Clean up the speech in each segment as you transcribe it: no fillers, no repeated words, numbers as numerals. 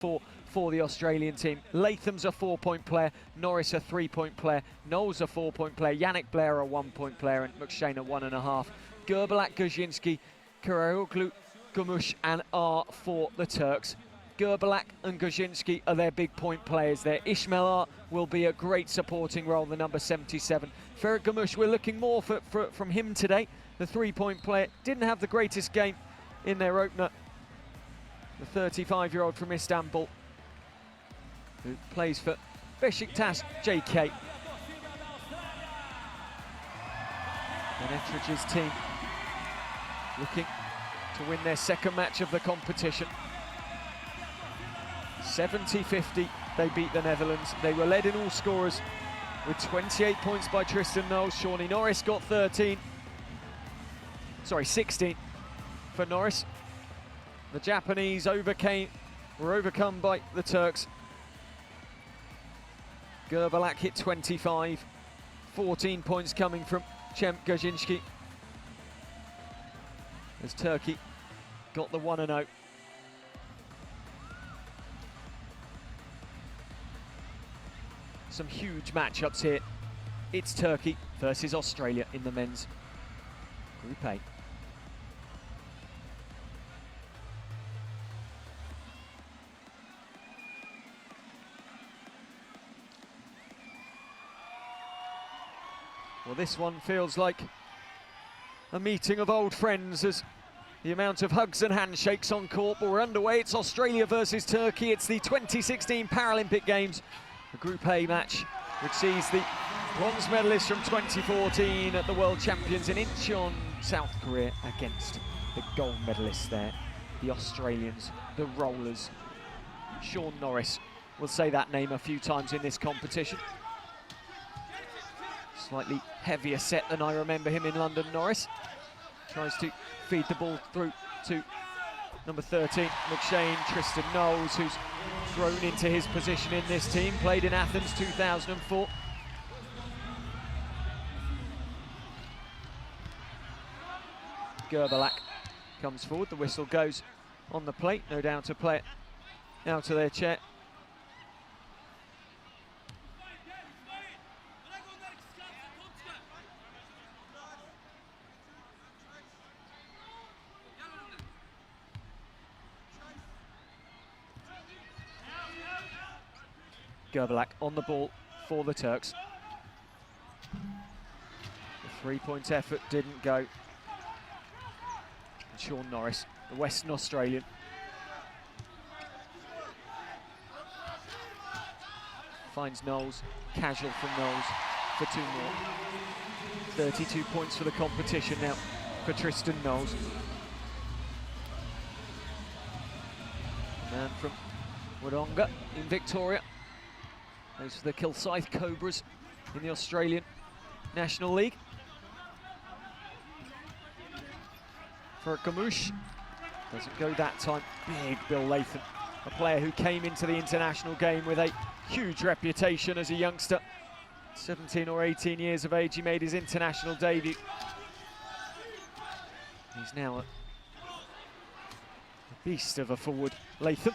for the Australian team. Latham's a 4-point player, Norris a 3-point player, Knowles a 4-point player, Janink, BLAIR a 1-point player, and MCSHANE a 1.5. GURBULAK, GEZINCI, CIRGAOGLU, GUMUS and R for the Turks. GURBULAK and GEZINCI are their big point players there. Ismail will be a great supporting role, the number 77. Ferit GUMUS, we're looking more from him today. The 3-point player didn't have the greatest game in their opener. The 35-year-old from Istanbul, who plays for Beşiktaş JK. And Etheridge's team looking to win their second match of the competition. 70-50, they beat the Netherlands. They were led in all scorers with 28 points by Tristan Knowles. Shaun Norris got 16 for Norris. The Japanese were overcome by the Turks. GURBULAK hit 25, 14 points coming from Cem GEZINCI, as Turkey got the 1-0. Some huge matchups here. It's Turkey versus Australia in the men's Group A. Well, this one feels like a meeting of old friends, as the amount of hugs and handshakes on court. But we're underway. It's Australia versus Turkey. It's the 2016 Paralympic Games, a Group A match, which sees the bronze medalists from 2014 at the World Champions in Incheon, South Korea, against the gold medalists there, the Australians, the rollers. Shaun Norris will say that name a few times in this competition. Slightly heavier set than I remember him in London, Norris. Tries to feed the ball through to number 13, MCSHANE Tristan Knowles, who's grown into his position in this team, played in Athens 2004. GURBULAK comes forward, the whistle goes on the plate, no doubt to play it out of their chair. GURBULAK on the ball for the Turks. The 3-point effort didn't go. And Shaun Norris, the Western Australian, finds Knowles, casual from Knowles for 2 more. 32 points for the competition now for Tristan Knowles. Man from Wodonga in Victoria. Those are the Kilsyth Cobras in the Australian National League. For GUMUS, doesn't go that time. Big Bill Latham, a player who came into the international game with a huge reputation as a youngster. 17 or 18 years of age, he made his international debut. He's now a beast of a forward, Latham.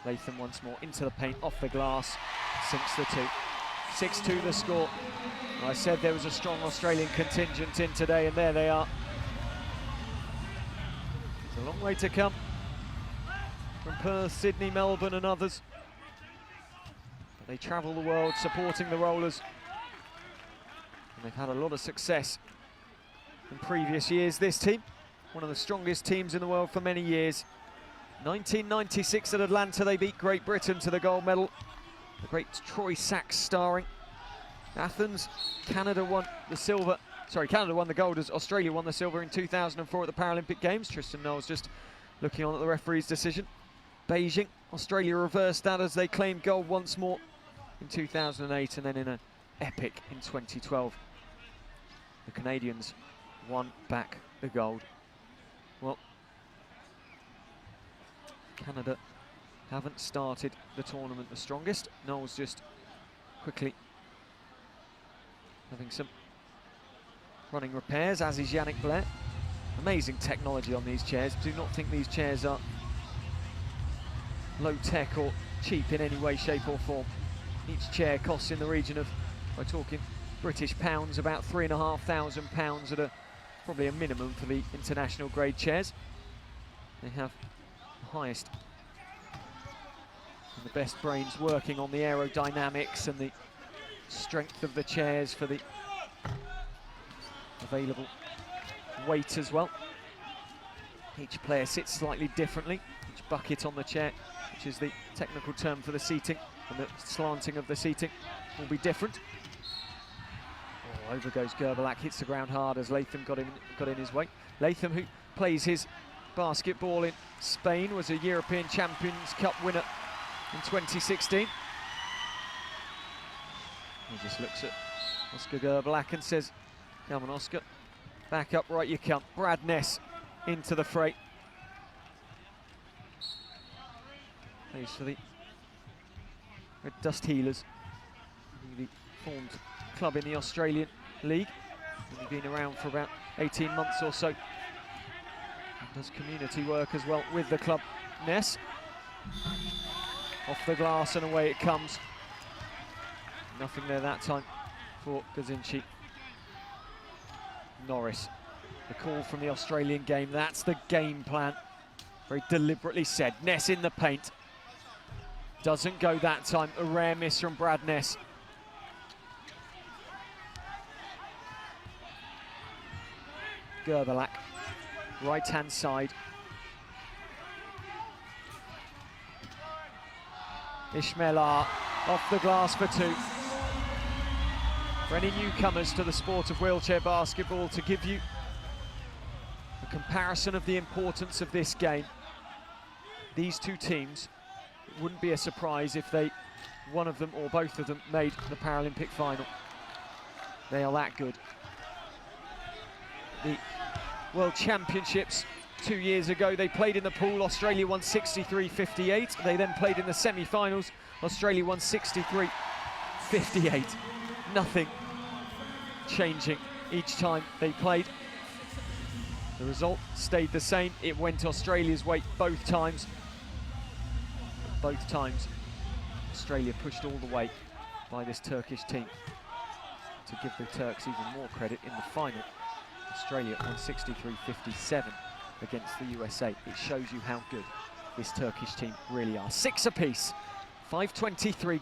Latham once more into the paint, off the glass, sinks the 2. 6-2 the score. I said there was a strong Australian contingent in today, and there they are. It's a long way to come from Perth, Sydney, Melbourne and others. But they travel the world supporting the rollers. And they've had a lot of success in previous years, this team. One of the strongest teams in the world for many years. 1996 at Atlanta, they beat Great Britain to the gold medal. The great Troy Sachs starring. Athens, Canada won the silver. Sorry, Canada won the gold as Australia won the silver in 2004 at the Paralympic Games. Tristan Knowles just looking on at the referee's decision. Beijing, Australia reversed that as they claimed gold once more in 2008, and then in an epic in 2012. The Canadians won back the gold. Well, Canada haven't started the tournament the strongest. Knowles just quickly having some running repairs, as is Jannik Blair. Amazing technology on these chairs. Do not think these chairs are low-tech or cheap in any way, shape or form. Each chair costs in the region of, we're talking British pounds, about £3,500 at probably a minimum for the international grade chairs. They have the highest and the best brains working on the aerodynamics and the strength of the chairs for the available weight as well. Each player sits slightly differently. Each bucket on the chair, which is the technical term for the seating, and the slanting of the seating will be different. Oh, over goes GURBULAK, hits the ground hard as LATHAM got in his way. LATHAM, who plays his basketball in Spain, was a European Champions Cup winner in 2016. He just looks at Ozgur GURBULAK and says, "Come on, Ozgur, back up right you come." Brad Ness into the fray. Plays for the Red Dust Healers, the formed club in the Australian League. Only been around for about 18 months or so. And does community work as well with the club. Ness, off the glass and away it comes. Nothing there that time for GEZINCI. Norris, the call from the Australian game, that's the game plan. Very deliberately said. Ness in the paint. Doesn't go that time, a rare miss from Brad Ness. GURBULAK, right-hand side. Ismail off the glass for two. For any newcomers to the sport of wheelchair basketball, to give you a comparison of the importance of this game, these two teams, it wouldn't be a surprise if one of them or both of them made the Paralympic final. They are that good. The World Championships 2 years ago, they played in the pool. Australia won 63-58. They then played in the semi-finals. Australia won 63-58. Nothing changing each time they played. The result stayed the same. It went Australia's way both times. Both times, Australia pushed all the way by this Turkish team. To give the Turks even more credit, in the final, Australia won 63-57 against the USA. It shows you how good this Turkish team really are. 6 apiece, 5:23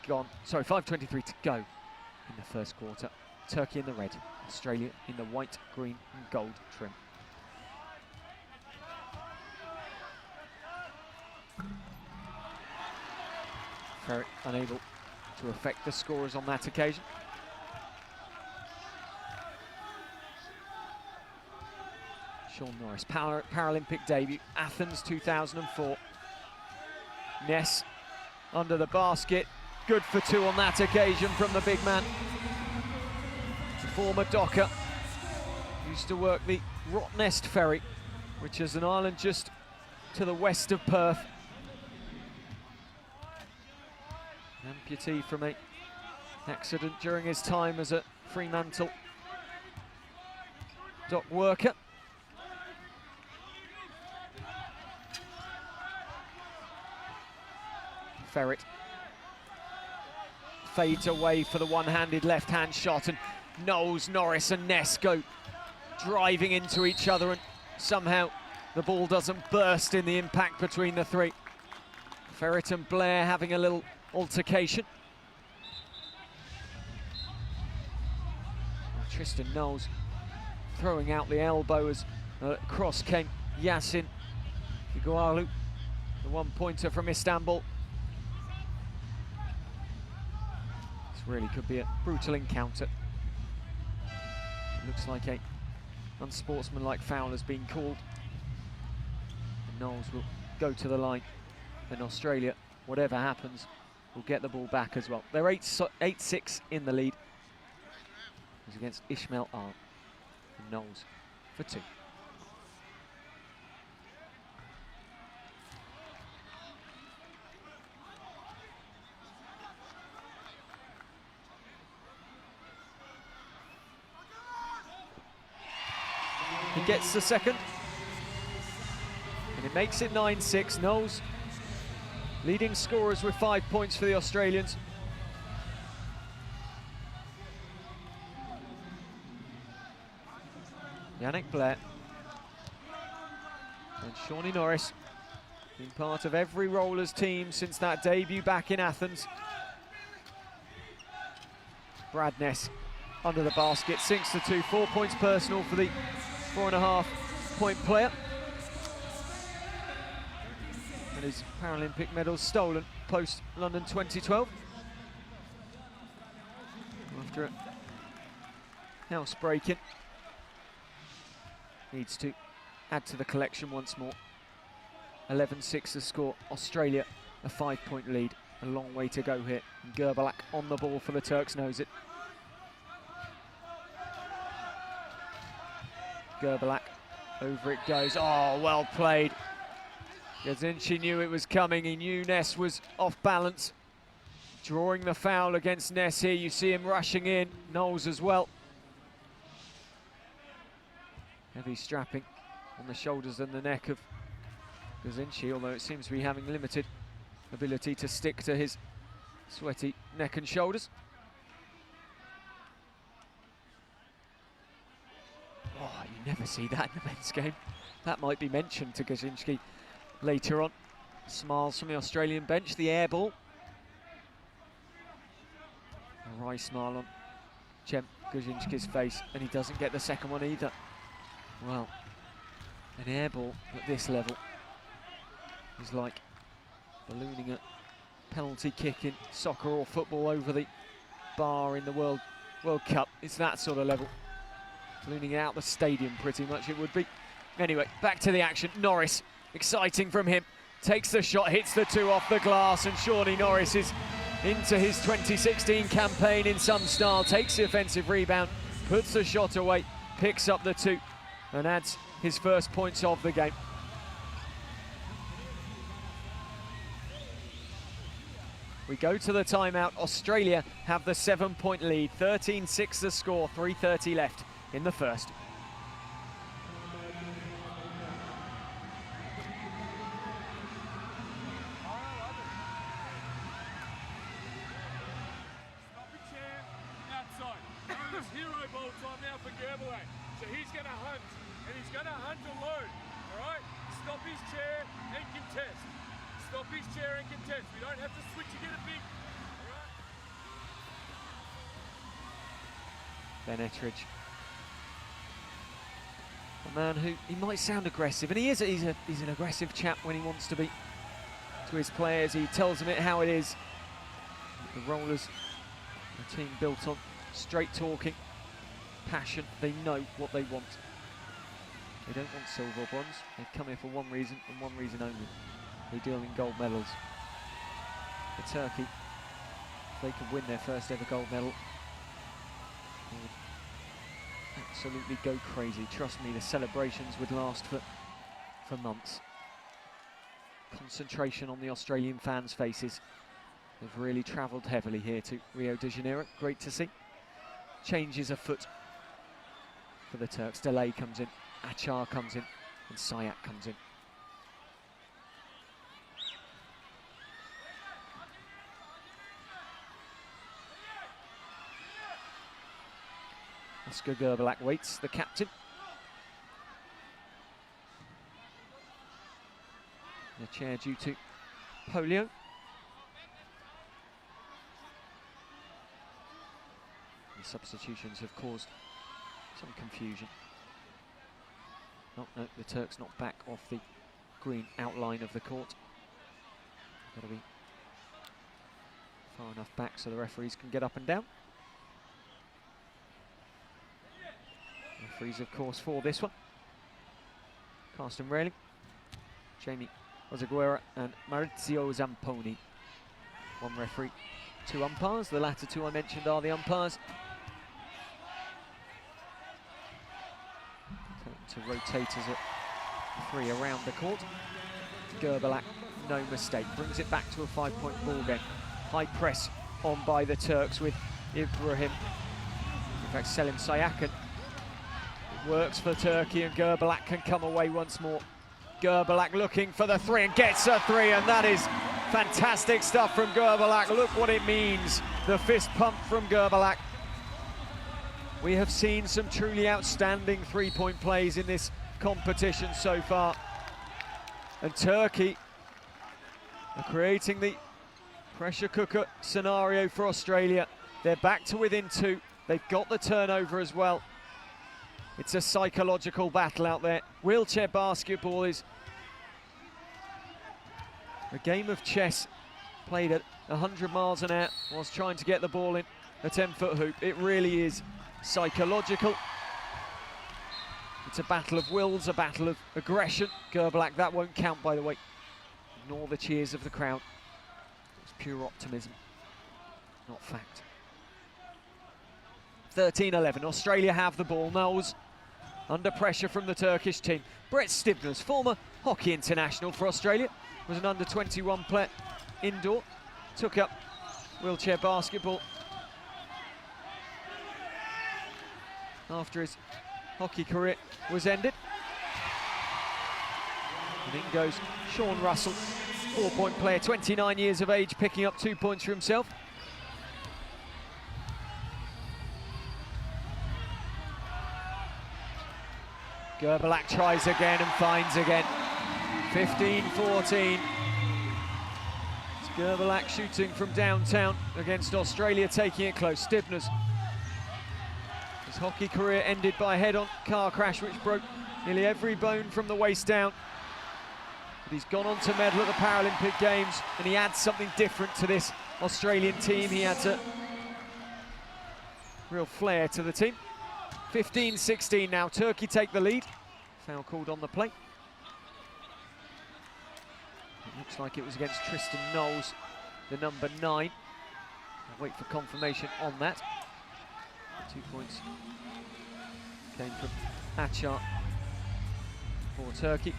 to go in the first quarter. Turkey in the red, Australia in the white, green and gold trim. Ferit unable to affect the scorers on that occasion. Shaun Norris, Paralympic debut, Athens 2004. Ness under the basket, good for two on that occasion from the big man. The former docker, used to work the Rottnest Ferry, which is an island just to the west of Perth. Amputee from an accident during his time as a Fremantle dock worker. Ferit fades away for the one-handed left-hand shot, and Knowles, Norris and Ness go driving into each other, and somehow the ball doesn't burst in the impact between the three. Ferit and Blair having a little altercation. Tristan Knowles throwing out the elbow as across came Yasn. CIRGAOGLU, the one-pointer from Istanbul. This really could be a brutal encounter. It looks like a unsportsmanlike foul has been called. And Knowles will go to the line, and Australia, whatever happens, will get the ball back as well. They're 8-6 in the lead. It's against Ismail and Knowles for two. gets the second. And it makes it 9-6. Knowles leading scorers with 5 points for the Australians. Janink, Blair and Shaun Norris, been part of every rollers team since that debut back in Athens. Brad Ness under the basket, sinks the 2, 4 points personal for the 4.5 point player. And his Paralympic medals stolen post London 2012. After a housebreaking, needs to add to the collection once more. 11-6 the score. Australia a 5 point lead. A long way to go here. And GURBULAK on the ball for the Turks knows it. GURBULAK, over it goes. Oh, well played. GEZINCI knew it was coming. He knew Ness was off balance. Drawing the foul against Ness here. You see him rushing in. Knowles as well. Heavy strapping on the shoulders and the neck of GEZINCI, although it seems to be having limited ability to stick to his sweaty neck and shoulders. Oh, you never see that in the men's game. That might be mentioned to GEZINCI later on. Smiles from the Australian bench, the air ball. A wry smile on Cem, GEZINCI's face, and he doesn't get the second one either. Well, an air ball at this level is like ballooning a penalty kick in soccer or football over the bar in the World Cup. It's that sort of level. Ballooning out the stadium pretty much it would be. Anyway, back to the action. Norris, exciting from him. Takes the shot, hits the 2 off the glass, and Shaun Norris is into his 2016 campaign in some style. Takes the offensive rebound, puts the shot away, picks up the 2, and adds his first points of the game. We go to the timeout. Australia have the 7 point lead. 13-6 the score, 3:30 left in the first. Hero ball time now for GURBULAK. So he's going to hunt, and he's going to hunt alone, all right? Stop his chair and contest. Stop his chair and contest. We don't have to switch to get a big, all right? Ben Ettridge. A man who, he might sound aggressive, and he is. He's an aggressive chap when he wants to be to his players. He tells them it how it is. The Rollers, a team built on straight talking, passion. They know what they want. They don't want silver or bronze. They've come here for one reason and one reason only. They deal in gold medals. For Turkey, if they could win their first ever gold medal, they would absolutely go crazy. Trust me, the celebrations would last for months. Concentration on the Australian fans' faces. They've really travelled heavily here to Rio de Janeiro. Great to see. Changes afoot for the Turks. Delay comes in, Achar comes in, and Sayak comes in. Oscar GURBULAK waits, the captain. The chair due to polio. The substitutions have caused some confusion. Oh, no, the Turks not back off the green outline of the court. Got to be far enough back so the referees can get up and down. Referees, of course, for this one. Carsten Railing, Jamie Ozaguera and Maurizio Zamponi. One referee, 2 umpires. The latter 2 I mentioned are the umpires. To rotate as a 3 around the court. GURBULAK, no mistake, brings it back to a 5 point ball game. High press on by the Turks with Ibrahim. In fact, Selim Sayakan Works for Turkey, and GURBULAK can come away once more. GURBULAK looking for the three and gets a three, and that is fantastic stuff from GURBULAK. Look what it means, the fist pump from GURBULAK. We have seen some truly outstanding three-point plays in this competition so far. And Turkey are creating the pressure cooker scenario for Australia. They're back to within two. They've got the turnover as well. It's a psychological battle out there. Wheelchair basketball is a game of chess played at 100 miles an hour whilst trying to get the ball in a 10-foot hoop. It really is psychological. It's a battle of wills, a battle of aggression. GURBULAK, that won't count, by the way. Ignore the cheers of the crowd. It's pure optimism, not fact. 13-11, Australia have the ball. Knowles under pressure from the Turkish team. Brett Stivners, former hockey international for Australia, was an under-21 player indoor, took up wheelchair basketball after his hockey career was ended. And in goes Shaun Russell, 4-point player, 29 years of age, picking up 2 points for himself. GURBULAK tries again and finds again. 15-14. It's GURBULAK shooting from downtown against Australia, taking it close. Stivners. His hockey career ended by a head-on car crash which broke nearly every bone from the waist down. But he's gone on to medal at the Paralympic Games, and he adds something different to this Australian team. He adds a real flair to the team. 15-16 now, Turkey take the lead. Foul called on the play. It looks like it was against Tristan Knowles, the number 9. I'll wait for confirmation on that. 2 points came from Achar for Turkey.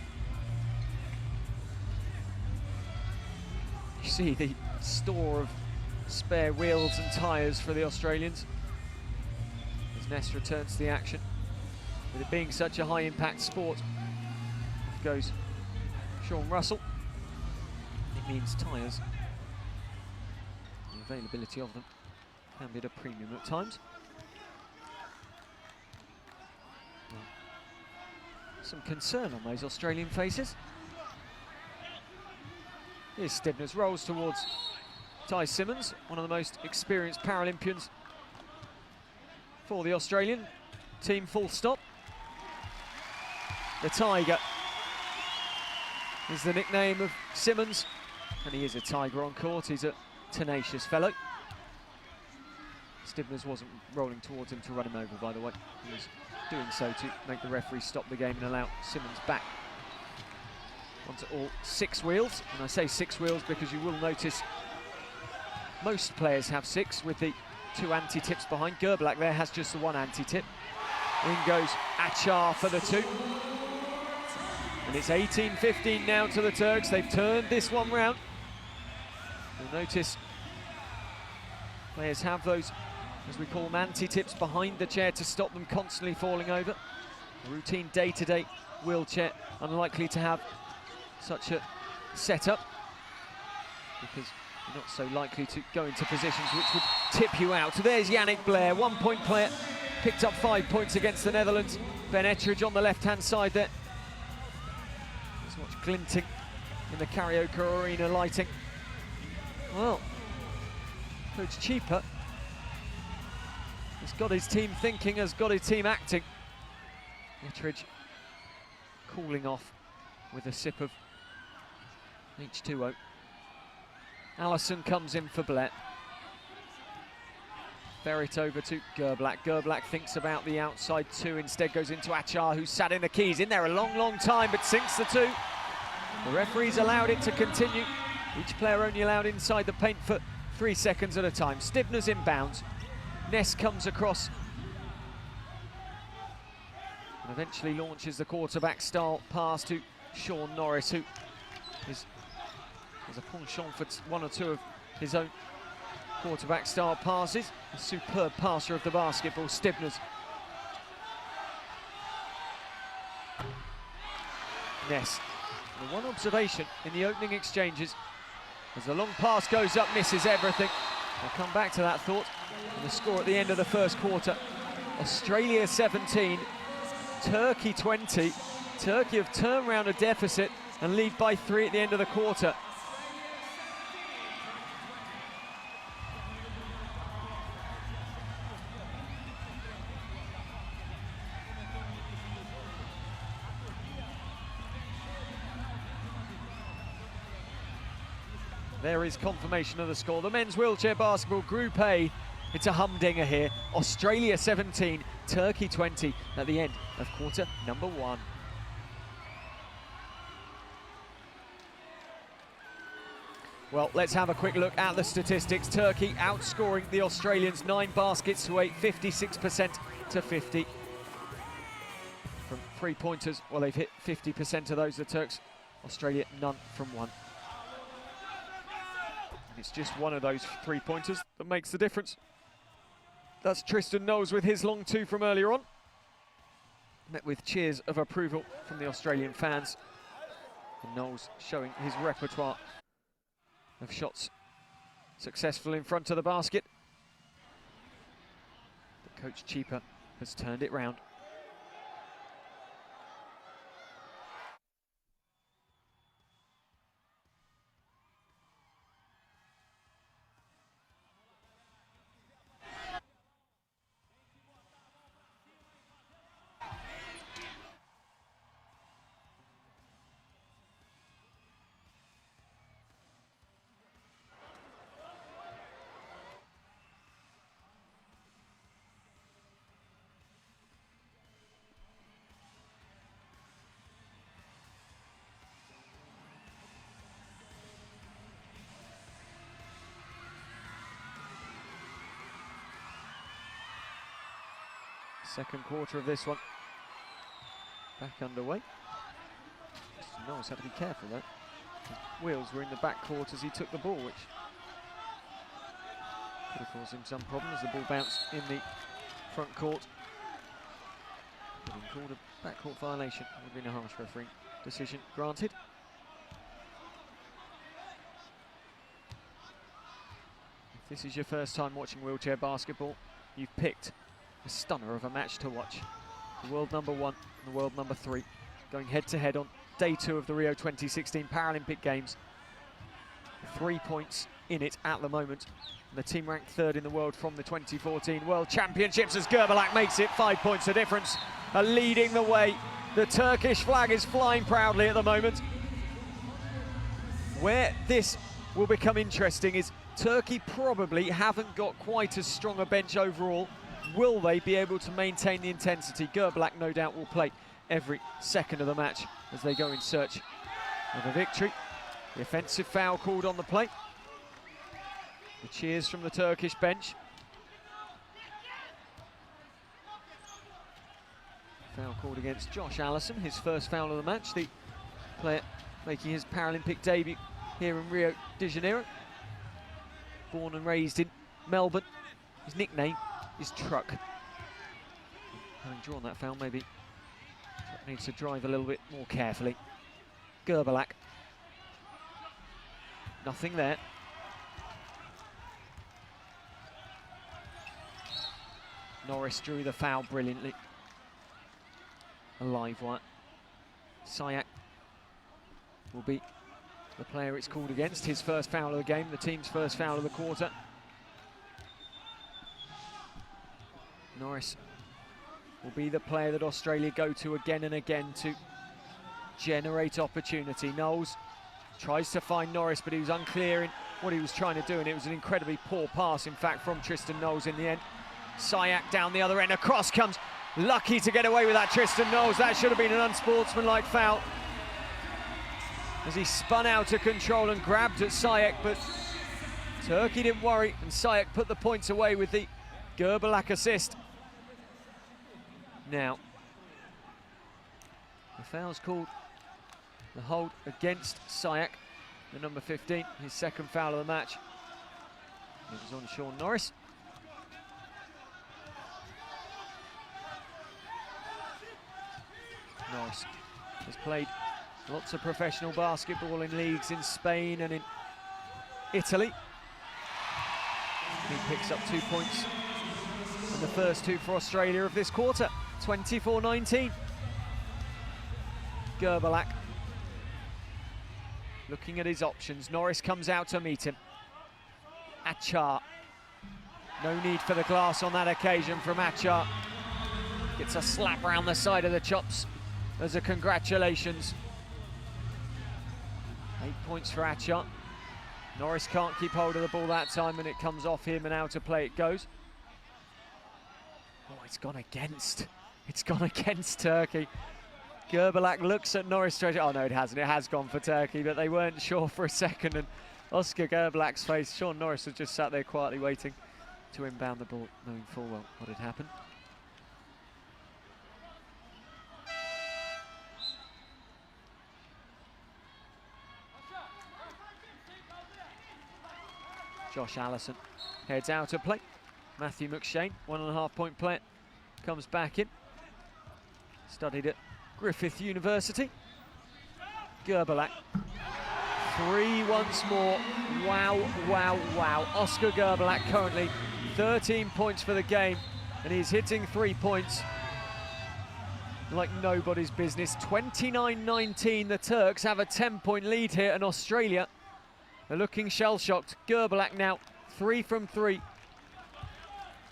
You see the store of spare wheels and tyres for the Australians. Ness returns to the action. With it being such a high-impact sport, off goes Shaun Russell. It means tyres. The availability of them can be at a premium at times. Well, some concern on those Australian faces. Here's Stivners, rolls towards Ty Simmons, one of the most experienced Paralympians for the Australian team, full stop. The Tiger is the nickname of Simmons, and he is a tiger on court. He's a tenacious fellow. Stivners wasn't rolling towards him to run him over, by the way. He was doing so to make the referee stop the game and allow Simmons back onto all 6 wheels. And I say 6 wheels because you will notice most players have 6 with the 2 anti-tips behind. GURBULAK there has just the 1 anti-tip. In goes Achar for the 2. And it's 18-15 now to the Turks. They've turned this one round. You'll notice players have those, as we call them, anti-tips behind the chair to stop them constantly falling over. A routine day-to-day wheelchair, unlikely to have such a setup because you're not so likely to go into positions which would tip you out. So there's Janink BLAIR, 1-point player, picked up 5 points against the Netherlands. Ben Ettridge on the left-hand side there. There's much glinting in the karaoke arena lighting. Well, Coach Cheaper has got his team thinking, has got his team acting. Ettridge cooling off with a sip of H2O. Allison comes in for BLAIR. Ferit over to GURBULAK. GURBULAK thinks about the outside 2, instead goes into Achar, who sat in the keys. In there a long, long time, but sinks the 2. The referees allowed it to continue. Each player only allowed inside the paint for 3 seconds at a time. Stivners inbounds. Ness comes across and eventually launches the quarterback-style pass to Shaun Norris, who is a penchant for 1 or 2 of his own quarterback-style passes. A superb passer of the basketball. Stivners Ness. The one observation in the opening exchanges, as the long pass goes up, misses everything. I'll come back to that thought. And the score at the end of the first quarter, Australia 17, Turkey 20. Turkey have turned round a deficit and lead by 3 at the end of the quarter. There is confirmation of the score. The men's wheelchair basketball Group A, it's a humdinger here. Australia 17, Turkey 20 at the end of quarter number 1. Well, let's have a quick look at the statistics. Turkey outscoring the Australians 9 baskets to 8, 56% to 50. From 3-pointers, well, they've hit 50% of those, the Turks. Australia, none from 1. It's just one of those 3-pointers that makes the difference. That's Tristan Knowles with his long 2 from earlier on. Met with cheers of approval from the Australian fans. And Knowles showing his repertoire of shots successful in front of the basket. But Coach Cheaper has turned it round. Second quarter of this one back underway. Knowles had to be careful though. His wheels were in the back court as he took the ball, which could have caused him some problems. The ball bounced in the front court. But he called a backcourt violation. It would have been a harsh refereeing decision granted. If this is your first time watching wheelchair basketball, you've picked a stunner of a match to watch. The world number 1 and the world number 3 going head to head on day 2 of the Rio 2016 Paralympic Games. 3 points in it at the moment. And the team ranked 3rd in the world from the 2014 World Championships as GURBULAK makes it 5 points a difference. Leading the way. The Turkish flag is flying proudly at the moment. Where this will become interesting is Turkey probably haven't got quite as strong a bench overall. Will they be able to maintain the intensity? GURBULAK no doubt will play every second of the match as they go in search of a victory. The offensive foul called on the play. The cheers from the Turkish bench. Foul called against Josh Allison, his first foul of the match. The player making his Paralympic debut here in Rio de Janeiro. Born and raised in Melbourne. His nickname is Truck. Having drawn that foul, maybe Truck needs to drive a little bit more carefully. GURBULAK. Nothing there. Norris drew the foul brilliantly. A live one. Sayak will be the player it's called against. His first foul of the game, the team's first foul of the quarter. Norris will be the player that Australia go to again and again to generate opportunity. Knowles tries to find Norris, but he was unclear in what he was trying to do, and it was an incredibly poor pass, in fact, from Tristan Knowles in the end. Sayak down the other end, across comes, lucky to get away with that Tristan Knowles. That should have been an unsportsmanlike foul as he spun out of control and grabbed at Sayak, but Turkey didn't worry, and Sayak put the points away with the GURBULAK assist. Now, the foul's called, the hold against Sayak, the number 15, his second foul of the match. It was on Shaun Norris. Norris has played Lots of professional basketball in leagues in Spain and in Italy. He picks up 2 points and the first two for Australia of this quarter. 24-19. GURBULAK looking at his options. Norris comes out to meet him. Achar. No need for the glass on that occasion from Achar. Gets a slap around the side of the chops as a congratulations. 8 points for Achar. Norris can't keep hold of the ball that time and it comes off him and out of play it goes. Oh, it's gone against. It's gone against Turkey. GURBULAK looks at NORRIS Tristan. Oh no, it hasn't. It has gone for Turkey, but they weren't sure for a second. And Ozgur GURBULAK's face, Shaun Norris has just sat there quietly waiting to inbound the ball, knowing full well what had happened. Josh Allison heads out of play. Matthew McShane, 1.5 point player, comes back in. Studied at Griffith University. GURBULAK. Three once more. Wow, wow, wow. Ozgur GURBULAK currently 13 points for the game, and he's hitting 3 points like nobody's business. 29-19. The Turks have a 10-point lead here, and Australia are looking shell-shocked. GURBULAK now 3 from 3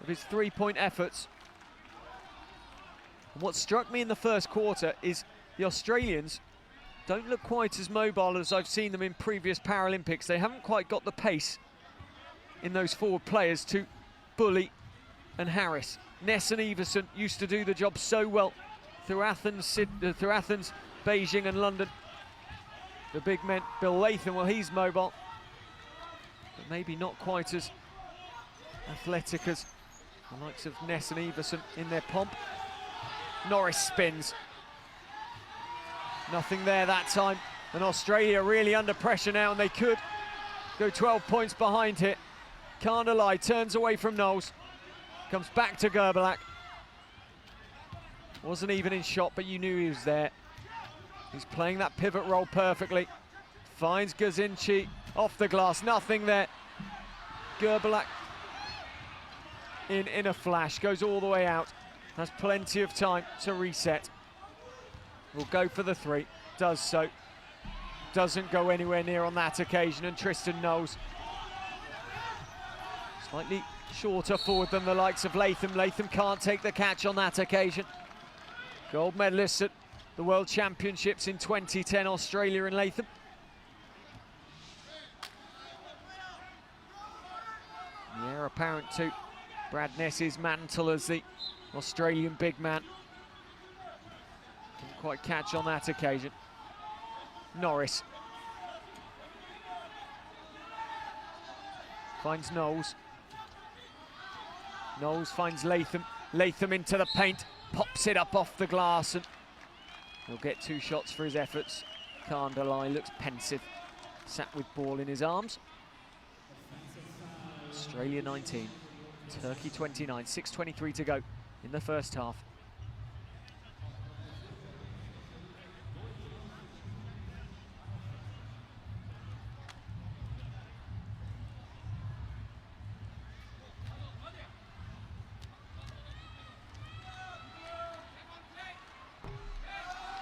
of his 3-point efforts. And what struck me in the first quarter is the Australians don't look quite as mobile as I've seen them in previous Paralympics. They haven't quite got the pace in those forward players to bully and harass. Ness and Everson used to do the job so well through Athens, Beijing and London. The big men, Bill Latham, well, he's mobile, but maybe not quite as athletic as the likes of Ness and Everson in their pomp. Norris spins. Nothing there that time. And Australia really under pressure now, and they could go 12 points behind here. Kandalai turns away from Knowles. Comes back to GURBULAK. Wasn't even in shot, but you knew he was there. He's playing that pivot role perfectly. Finds GEZINCI off the glass, nothing there. GURBULAK in a flash, goes all the way out. Has plenty of time to reset. Will go for the three, does so. Doesn't go anywhere near on that occasion, and Tristan Knowles slightly shorter forward than the likes of Latham. Latham can't take the catch on that occasion. Gold medalists at the World Championships in 2010, Australia and Latham. The heir apparent to Brad Ness's mantle as the Australian big man. Didn't quite catch on that occasion. Norris finds Knowles. Knowles finds Latham. Latham into the paint, pops it up off the glass, and he'll get 2 shots for his efforts. Kandalai looks pensive, sat with ball in his arms. Australia 19, Turkey 29, 6:23 to go in the first half.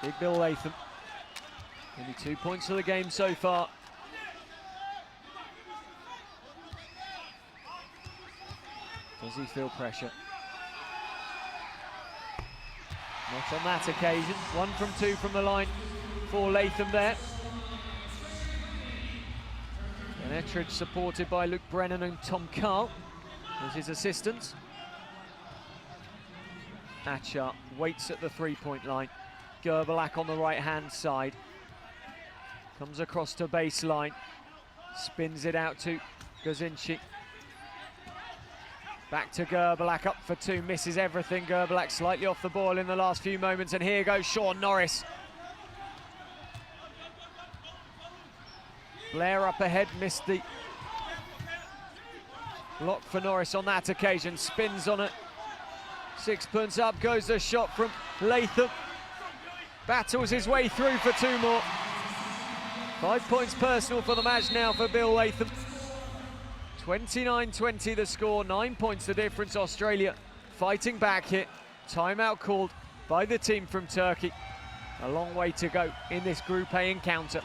Big Bill Latham. Only 2 points for the game so far. Does he feel pressure? Not on that occasion. 1 from 2 from the line for Latham there. And Ettridge supported by Luke Brennan and Tom Carl as his assistants. Achar waits at the 3-point line. GURBULAK on the right-hand side. Comes across to baseline. Spins it out to GEZINCI. Back to GURBULAK, up for 2, misses everything. GURBULAK slightly off the ball in the last few moments, and here goes Shaun Norris. Blair up ahead, missed the block for Norris on that occasion. Spins on it. Sixpence up goes the shot from Latham. Battles his way through for 2 more. 5 points personal for the match now for Bill Latham. 29-20 the score, 9 points the difference. Australia fighting back here. Timeout called by the team from Turkey. A long way to go in this Group A encounter.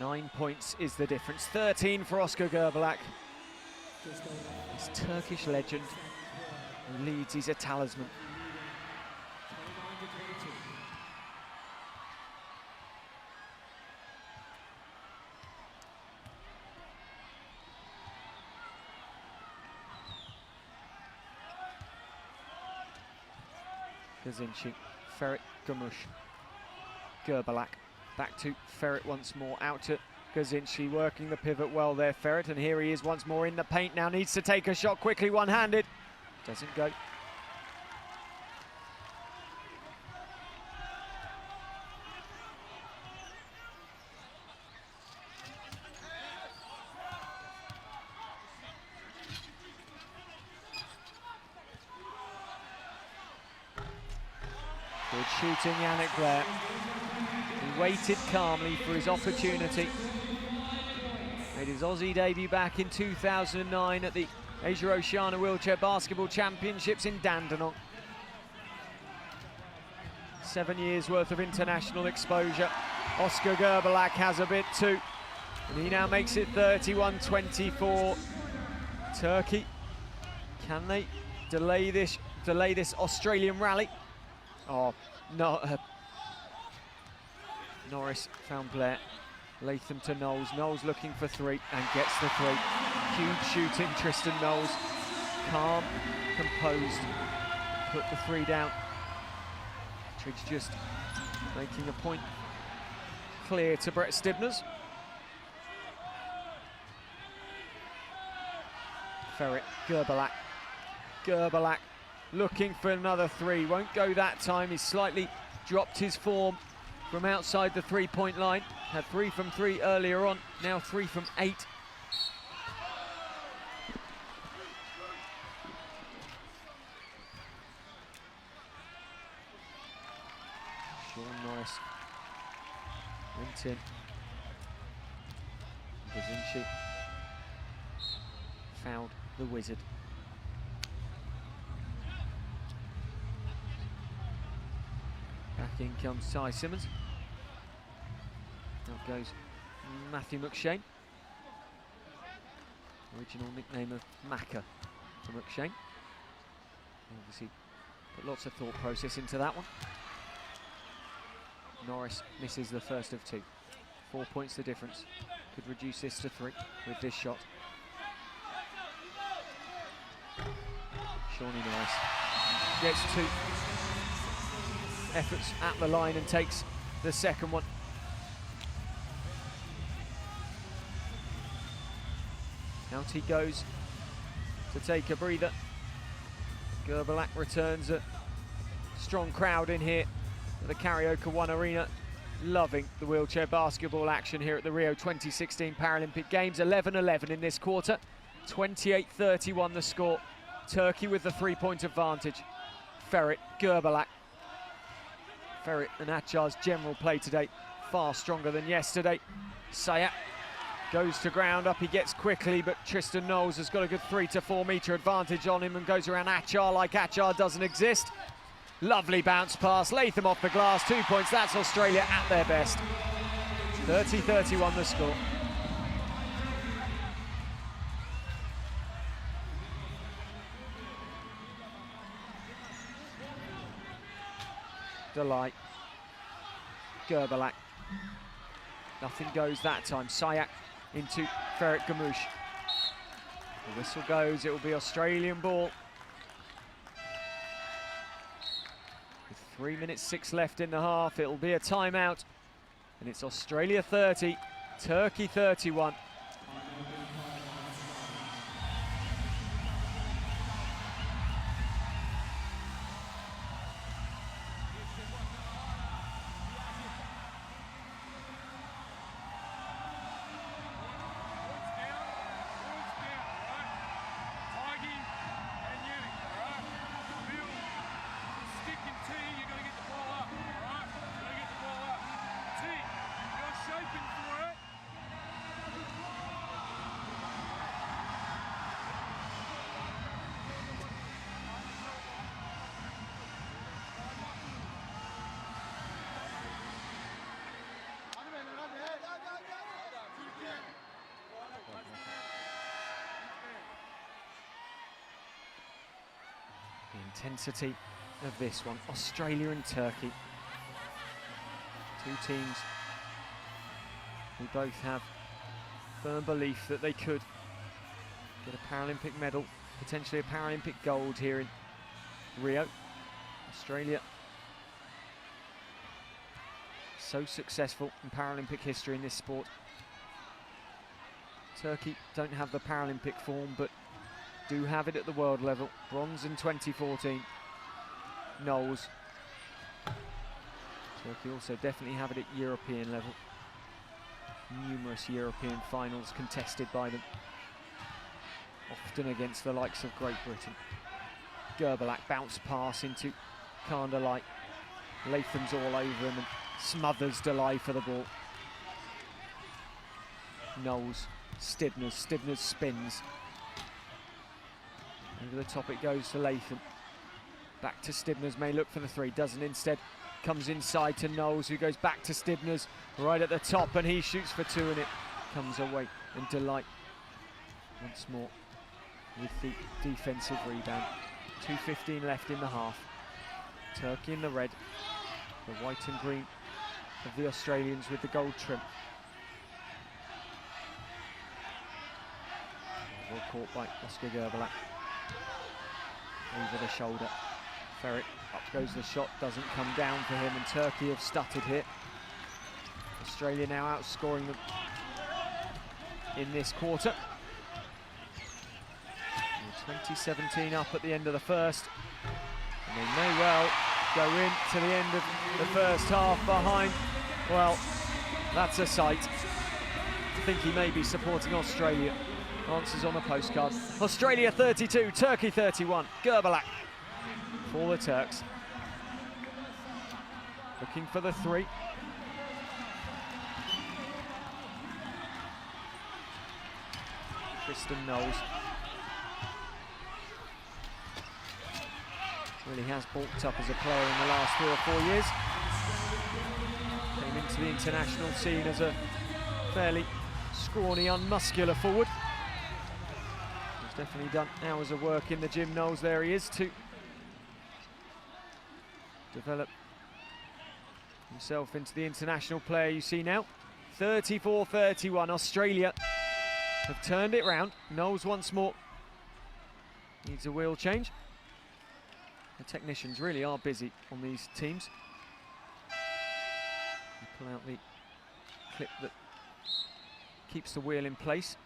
Nine points is the difference. 13 for Ozgur GURBULAK. This Turkish legend who leads, he's a talisman. GEZINCI, Ferit, GUMUS, GURBULAK. Back to Ferit once more, out to GEZINCI, working the pivot well there, Ferit, and here he is once more in the paint now, needs to take a shot quickly, one-handed. Doesn't go. Good shooting, Janink there. He waited calmly for his opportunity. Made his Aussie debut back in 2009 at the Asia Oceania Wheelchair Basketball Championships in Dandenong. 7 years worth of international exposure. Ozgur GURBULAK has a bit too. And he now makes it 31-24. Turkey, can they delay this Australian rally? Oh, no. Norris found BLAIR. Latham to Knowles. Knowles looking for three and gets the three. Huge shooting, Tristan Knowles. Calm, composed. Put the three down. Triggs just making a point clear to Brett Stibners. Ferit, GURBULAK. GURBULAK looking for another three. Won't go that time. He's slightly dropped his form from outside the three-point line. Had 3 from 3 earlier on, now 3 from 8. Shaun Norris went in. GEZINCI fouled the wizard. Back in comes Ty Simmons. Out goes Matthew McShane. Original nickname of Macca for McShane. Obviously put lots of thought process into that one. Norris misses the first of 2. 4 points the difference. Could reduce this to 3 with this shot. Shawnee Norris gets 2 efforts at the line and takes the second one. Out he goes to take a breather. GURBULAK returns. A strong crowd in here at the Karaoke One Arena, loving the wheelchair basketball action here at the Rio 2016 Paralympic Games. 11-11 in this quarter, 28-31 the score. Turkey with the 3-point advantage. Ferit, GURBULAK. Ferit and Achar's general play today far stronger than yesterday. Sayat goes to ground, up he gets quickly, but Tristan Knowles has got a good 3 to 4 metre advantage on him and goes around Achar like Achar doesn't exist. Lovely bounce pass, Latham off the glass, 2 points, that's Australia at their best. 30-31 the score. Delight. GURBULAK. Nothing goes that time. Sayak into Ferit GUMUS. The whistle goes, it will be Australian ball. With 3 minutes 6 left in the half, it will be a timeout. And it's Australia 30, Turkey 31. The intensity of this one, Australia and Turkey. Two teams who both have firm belief that they could get a Paralympic medal, potentially a Paralympic gold here in Rio. Australia, so successful in Paralympic history in this sport. Turkey don't have the Paralympic form, but do have it at the world level. Bronze in 2014. Knowles. Turkey also definitely have it at European level. Numerous European finals contested by them, often against the likes of Great Britain. GURBULAK bounce pass into Delight. Latham's all over him and smothers Delight for the ball. Knowles, Stibners spins. Over the top it goes to Latham. Back to Stibners, may look for the three, doesn't instead. Comes inside to Knowles, who goes back to Stibners, right at the top, and he shoots for two, and it comes away. And Delight once more with the defensive rebound. 2:15 left in the half. Turkey in the red, the white and green of the Australians with the gold trim. Well caught by Ozgur GURBULAK. Over the shoulder. Ferit, up goes the shot, doesn't come down for him, and Turkey have stuttered here. Australia now outscoring them in this quarter. 2017 up at the end of the first, and they may well go into the end of the first half behind. Well, that's a sight. I think he may be supporting Australia. Answers on the postcard. Australia 32, Turkey 31. GURBULAK for the Turks. Looking for the three. Tristan Knowles. Really has bulked up as a player in the last 3 or 4 years. Came into the international scene as a fairly scrawny, unmuscular forward. Definitely done hours of work in the gym. Knowles, there he is, to develop himself into the international player you see now. 34-31, Australia have turned it round. Knowles once more needs a wheel change. The technicians really are busy on these teams. You pull out the clip that keeps the wheel in place,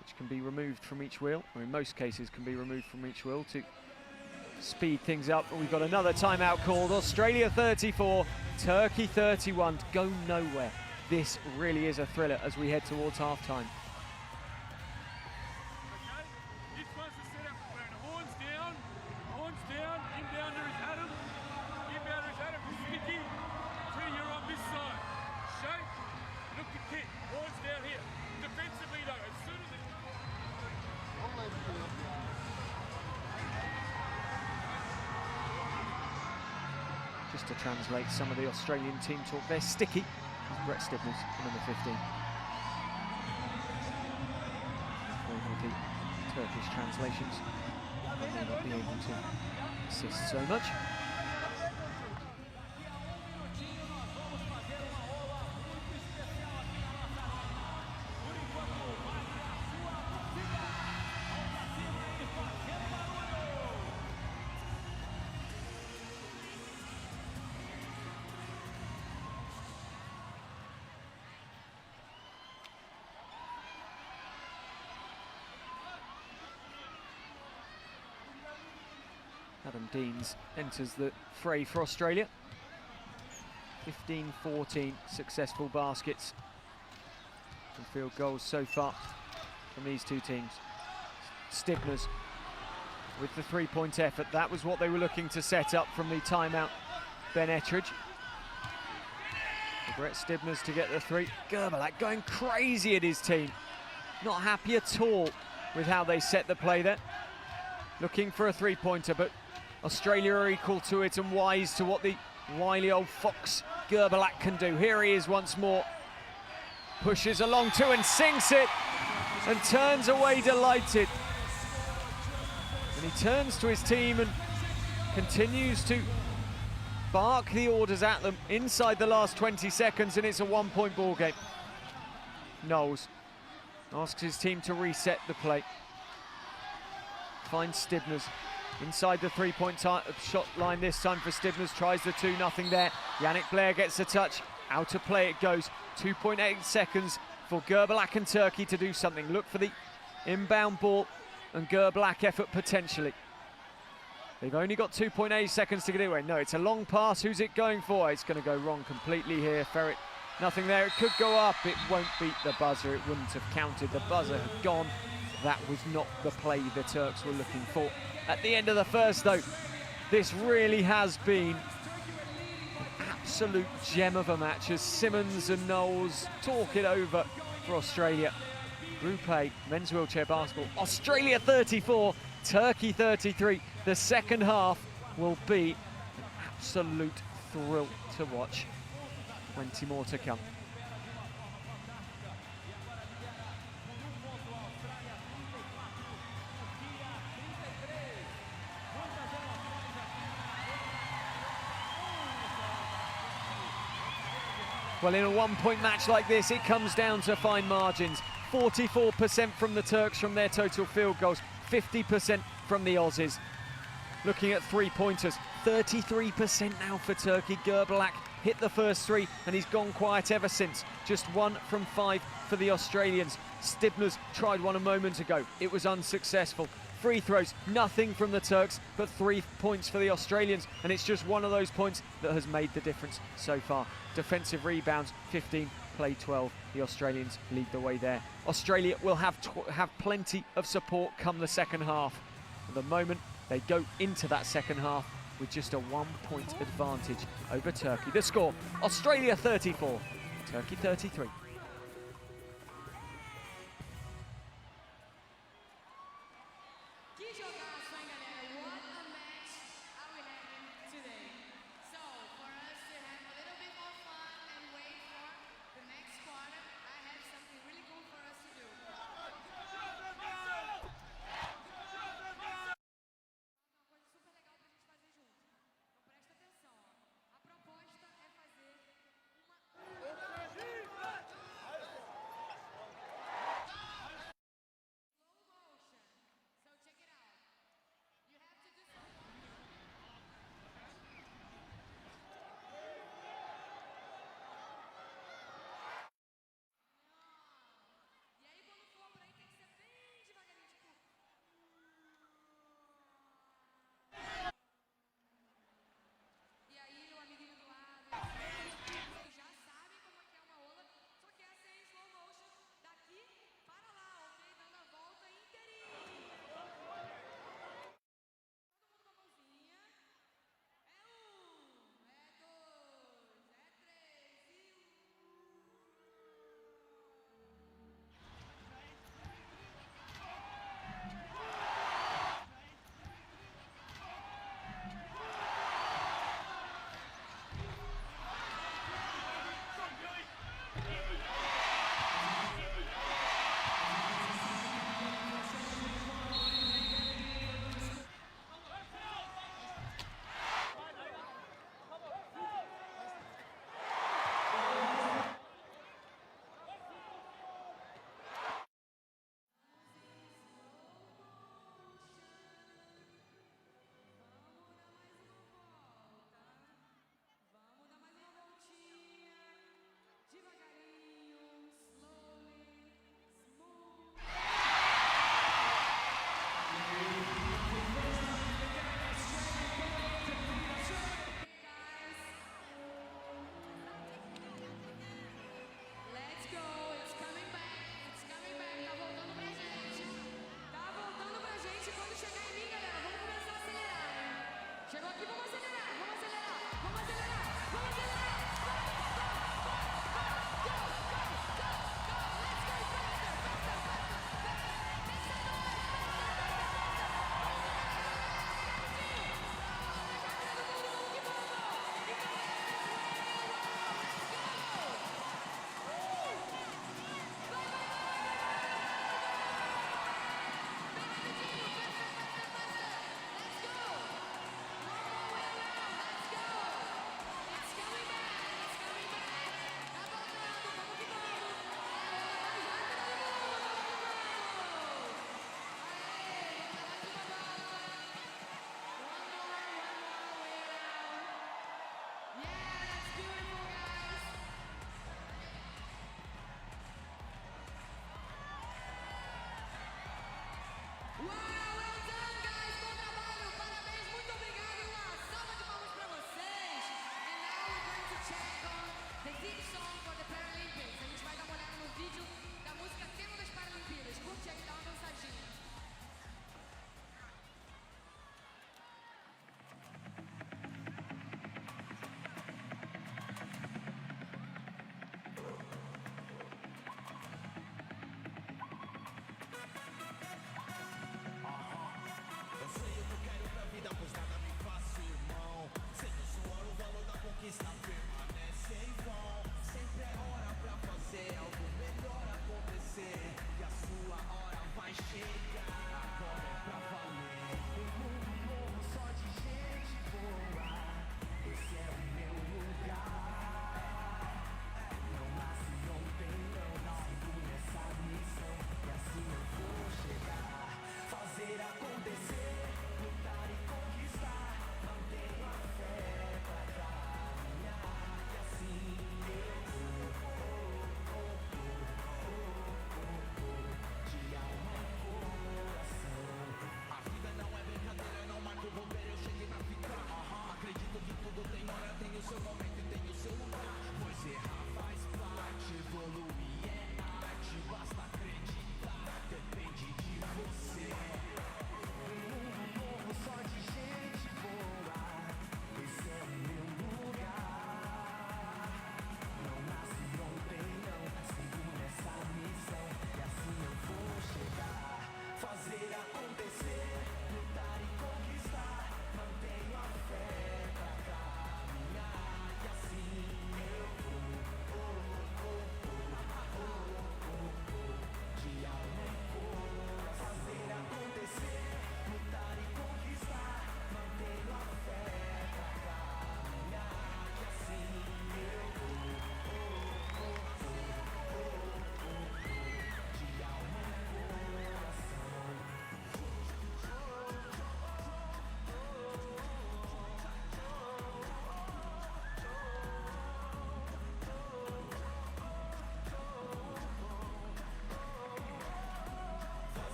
which can be removed from each wheel, or in most cases can be removed from each wheel to speed things up. But we've got another timeout called. Australia 34, Turkey 31. Go nowhere. This really is a thriller as we head towards half-time. Just to translate some of the Australian team talk, they're sticky. It's Brett Stibners, number 15. With the Turkish translations, I may not be able to assist so much. Adam Deans enters the fray for Australia. 15-14 successful baskets and field goals so far from these two teams. Stibners with the three-point effort. That was what they were looking to set up from the timeout. Ben Ettridge. Brett Stibners to get the three. GURBULAK going crazy at his team. Not happy at all with how they set the play there. Looking for a three-pointer, but Australia are equal to it and wise to what the wily old fox GURBULAK can do. Here he is once more. Pushes along two and sinks it and turns away delighted. And he turns to his team and continues to bark the orders at them inside the last 20 seconds, and it's a one-point ball game. Knowles asks his team to reset the play. Finds Stibners inside the three-point shot line this time for Stibners. Tries the 2-0 there. Jannik Blair gets a touch. Out of play it goes. 2.8 seconds for GURBULAK and Turkey to do something. Look for the inbound ball and GURBULAK effort potentially. They've only got 2.8 seconds to get it away. No, it's a long pass. Who's it going for? It's going to go wrong completely here. Ferit, nothing there. It could go up. It won't beat the buzzer. It wouldn't have counted. The buzzer had gone. That was not the play the Turks were looking for. At the end of the first, though, this really has been an absolute gem of a match as Simmons and Knowles talk it over for Australia. Group A, men's wheelchair basketball. Australia 34, Turkey 33. The second half will be an absolute thrill to watch. 20 more to come. Well, in a one-point match like this, it comes down to fine margins. 44% from the Turks from their total field goals, 50% from the Aussies. Looking at three-pointers, 33% now for Turkey. GURBULAK hit the first three, and he's gone quiet ever since. Just 1 from 5 for the Australians. Stibners tried one a moment ago. It was unsuccessful. Free throws, nothing from the Turks, but 3 points for the Australians, and it's just one of those points that has made the difference so far. Defensive rebounds, 15, play 12. The Australians lead the way there. Australia will have plenty of support come the second half. At the moment, they go into that second half with just a 1-point advantage over Turkey. The score, Australia 34, Turkey 33.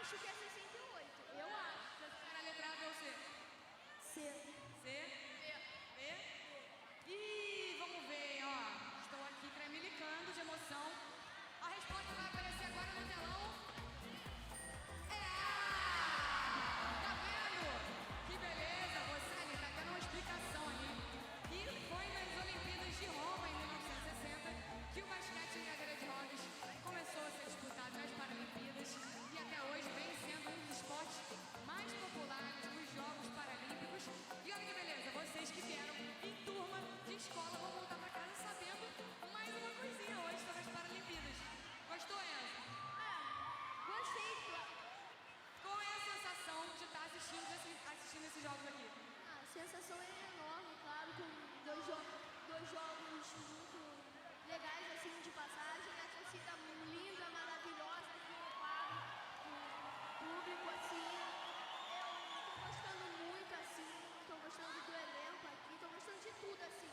Acho que é 68. Eu acho. Você prefere a letra A, B ou C? C. C? B? Ih, vamos ver, ó. Estou aqui tremelicando de emoção. A resposta vai aparecer agora no telão. É A! Tá vendo? Que beleza, você tá dando uma explicação aí. E foi nas Olimpíadas de Roma, em 1960, que o basquete em cadeira de rodas começou a ser disputado nas Paralimpíadas e até hoje vem sendo um dos esportes mais populares nos Jogos Paralímpicos. E olha que beleza, vocês que vieram em turma de escola vão voltar para casa sabendo mais uma coisinha hoje sobre as Paralimpíadas. Gostou, Enzo? Gostei. Qual é a sensação de estar assistindo esses jogos aqui? A sensação é enorme, claro, com dois jogos muito legais assim de passagem. A torcida linda, maravilhosa aqui no quadro, o público assim. Eu tô gostando muito assim, tô gostando do elenco aqui, tô gostando de tudo assim.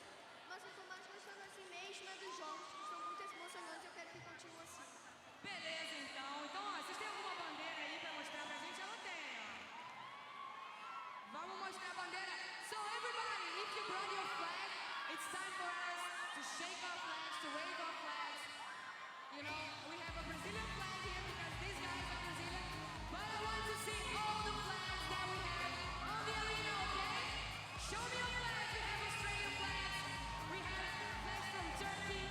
Mas eu tô mais gostando assim mesmo é dos jogos, que estão muito emocionantes e eu quero que continue assim. Beleza, então. Então, ó, vocês têm alguma bandeira aí pra mostrar pra gente? Ela tem, ó. Vamos mostrar a bandeira. So everybody, if you brought your flag, it's time for us to shake our flags, to wave our flags. You know, we have a Brazilian flag here because these guys are Brazilian. But I want to see all the flags that we have on the arena, okay? Show me your flags. We have Australian flags. We have flags from Turkey.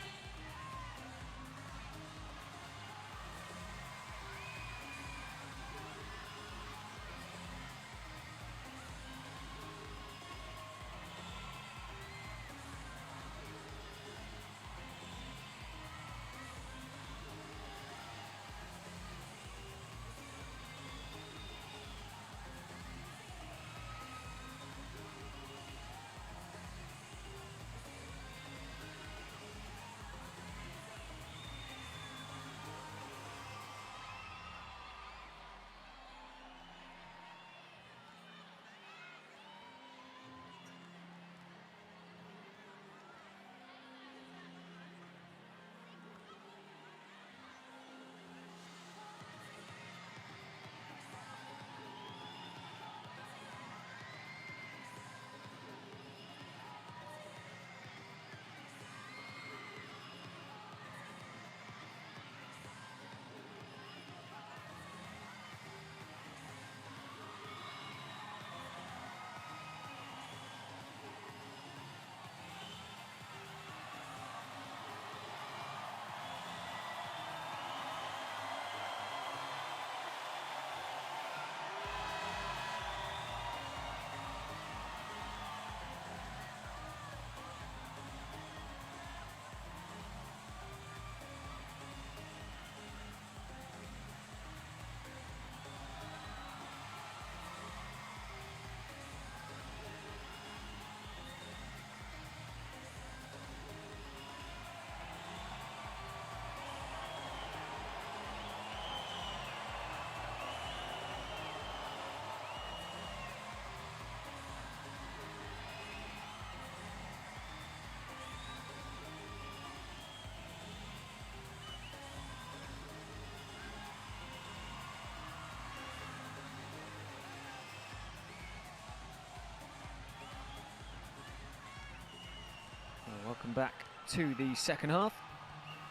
Welcome back to the second half.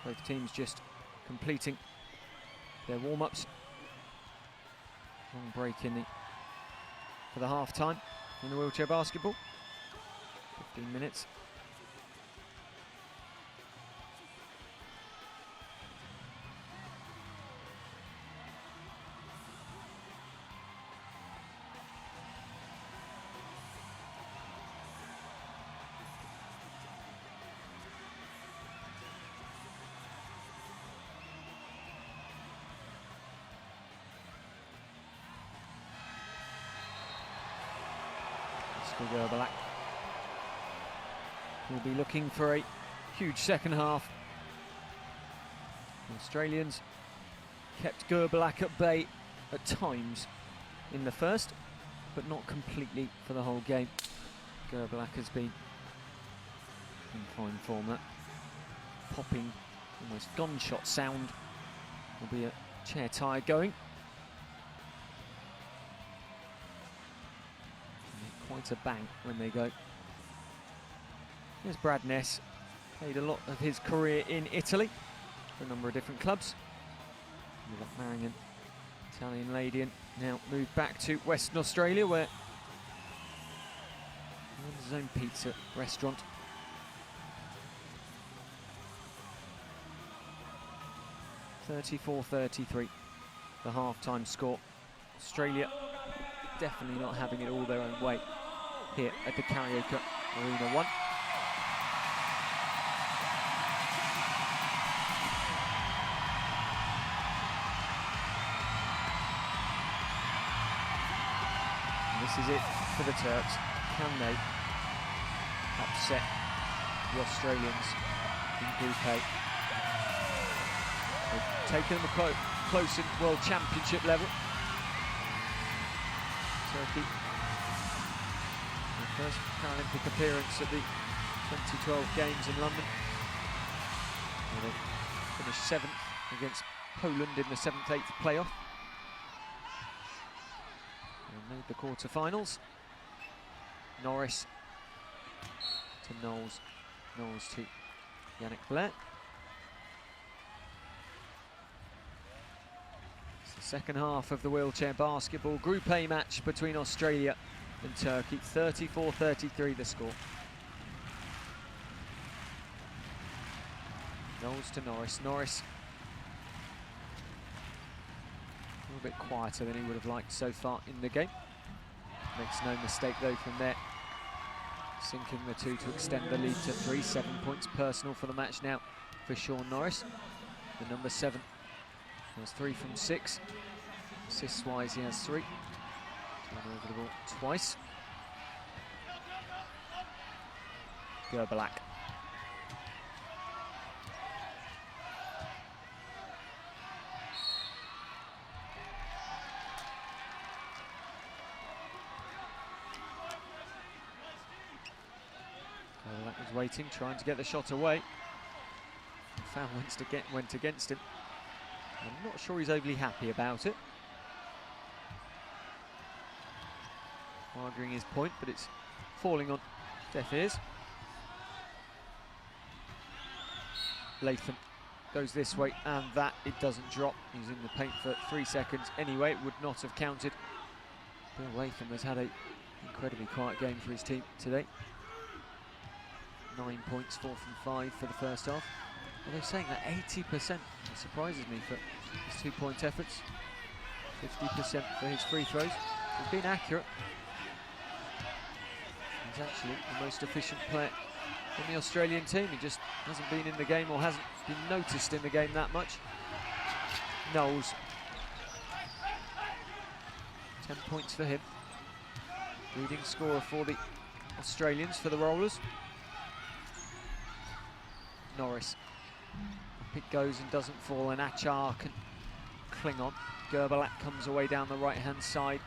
Both teams just completing their warm-ups. Long break for the half-time in the wheelchair basketball. 15 minutes. GURBULAK will be looking for a huge second half. The Australians kept GURBULAK at bay at times in the first, but not completely for the whole game. GURBULAK has been in fine form. That popping, almost gunshot sound will be a chair tire going. quite a bang when they go. Here's Brad Ness. Played a lot of his career in Italy for a number of different clubs. Ended up marrying an Italian lady and now moved back to Western Australia, where he owns his own pizza restaurant. (34-33), the half-time score. Australia definitely not having it all their own way here at the Karaoke Arena 1. This is it for the Turks. Can they upset the Australians in Group A? They've taken them close in World Championship level. Turkey, their first Paralympic appearance at the 2012 Games in London. They finished 7th against Poland in the 7th-8th playoff. And made the quarter-finals. Norris to Knowles, Knowles to Janink Blair. It's the second half of the wheelchair basketball Group A match between Australia and Turkey. 34-33 the score. Knowles to Norris. Norris a little bit quieter than he would have liked so far in the game. Makes no mistake though from there. Sinking the two to extend the lead to 3. 7 points personal for the match now for Shaun Norris. The number 7 has 3 from 6. Assists-wise, he has 3. Turned over the ball twice. GURBULAK. GURBULAK was waiting, trying to get the shot away. Found went against him. I'm not sure he's overly happy about it. Arguing his point, but it's falling on deaf ears. LATHAM goes this way, and that it doesn't drop. He's in the paint for 3 seconds anyway. It would not have counted. Bill LATHAM has had an incredibly quiet game for his team today. 9 points, 4 from 5 for the first half. Although saying that 80%, it surprises me for his 2-point efforts. 50% for his free throws. He's been accurate. He's actually the most efficient player in the Australian team. He just hasn't been in the game, or hasn't been noticed in the game that much. Knowles. 10 points for him. Leading scorer for the Australians, for the Rollers. Norris. Up it goes and doesn't fall, and Achar can cling on. GURBULAK comes away down the right-hand side,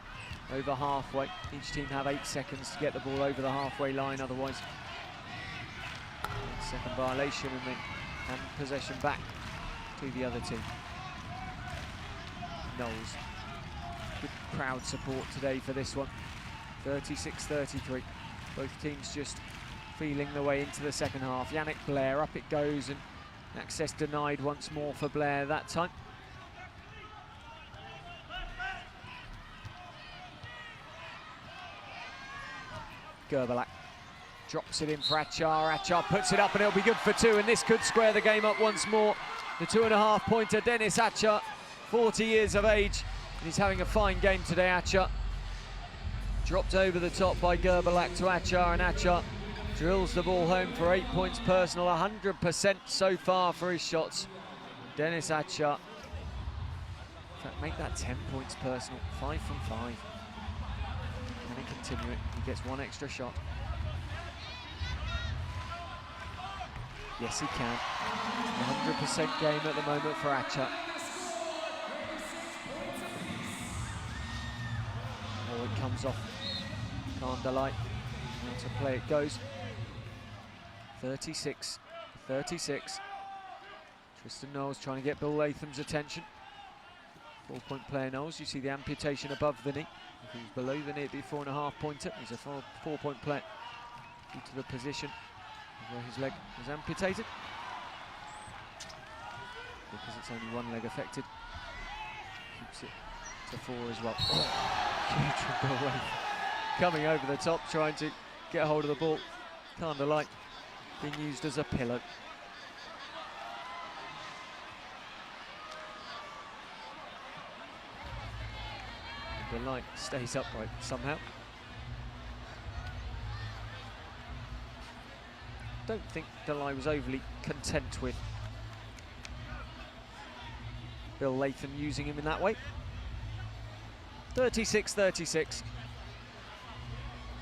over halfway. Each team have 8 seconds to get the ball over the halfway line, otherwise second violation, and they hand possession back to the other team. Knowles. Good crowd support today for this one. 36-33. Both teams just feeling the way into the second half. Janink Blair, up it goes, and access denied once more for Blair that time. GURBULAK drops it in for Achar. Achar puts it up, and it'll be good for 2, and this could square the game up once more. The 2.5-pointer, Dennis Achar, 40 years of age, and he's having a fine game today. Achar dropped over the top by GURBULAK to Achar, and Achar drills the ball home for 8 points personal. 100% so far for his shots. Dennis Achar, in fact, make that 10 points personal. 5 from 5. Can he continue it? He gets 1 extra shot. Yes, he can. 100% game at the moment for Achar. Oh, it comes off. Kandalai. How to play it goes. 36-36. Tristan Knowles trying to get Bill Latham's attention. 4-point player Knowles. You see the amputation above the knee. If he was below the knee, it'd be 4.5 pointer. He's a 4-point player due to the position where his leg was amputated. Because it's only one leg affected. Keeps it to 4 as well. Huge from Bill Latham. Coming over the top, trying to get a hold of the ball. Kind of like being used as a pillow. The light stays upright somehow. Don't think Delay was overly content with Bill Latham using him in that way. 36-36.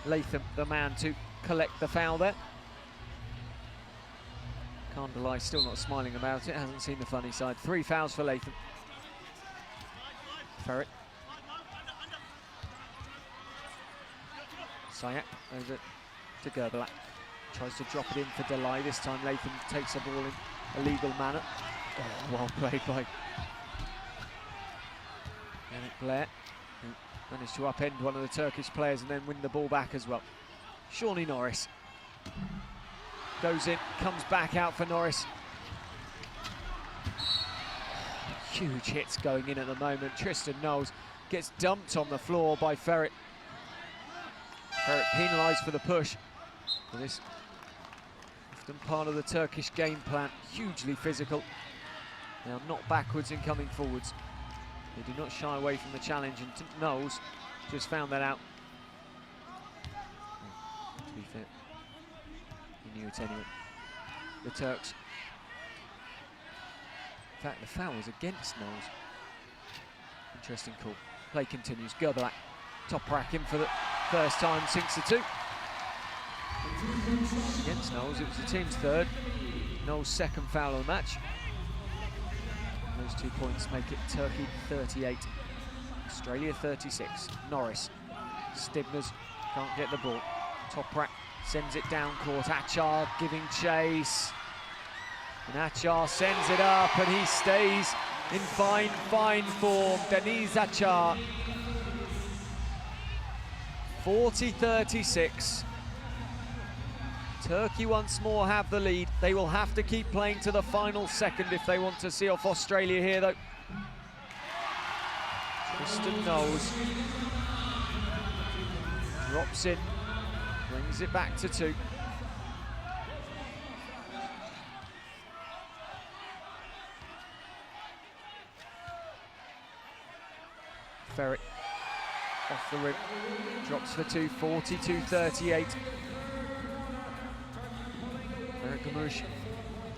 Latham, the man to collect the foul there. Kandalai still not smiling about it, hasn't seen the funny side. 3 fouls for Latham. Ferit. Sayak over to GURBULAK. Tries to drop it in for Delay. This time Latham takes the ball in a legal manner. Oh, well played by Yannick BLAIR, who managed to upend one of the Turkish players and then win the ball back as well. Shawnee Norris goes in, comes back out for Norris. Huge hits going in at the moment. Tristan Knowles gets dumped on the floor by Ferit. Ferit penalised for the push. But this often part of the Turkish game plan. Hugely physical. Now not backwards in coming forwards. They do not shy away from the challenge, and Knowles just found that out. To be fair, he knew it anyway. The Turks. In fact, the foul was against Knowles. Interesting call. Play continues. GURBULAK, top rack in for the first time, sinks the 2. Against Knowles, it was the team's 3rd. Knowles' 2nd foul of the match. Those 2 points make it Turkey 38, Australia 36. Norris, Stibners can't get the ball. Toprak sends it down court. Achar giving chase. And Achar sends it up and he stays in fine form. Deniz Achar. 40-36. Turkey once more have the lead. They will have to keep playing to the final second if they want to see off Australia here, though. Tristan Knowles drops in, brings it back to 2. Ferit off the rim, drops for 2, 42-38. GUMUS,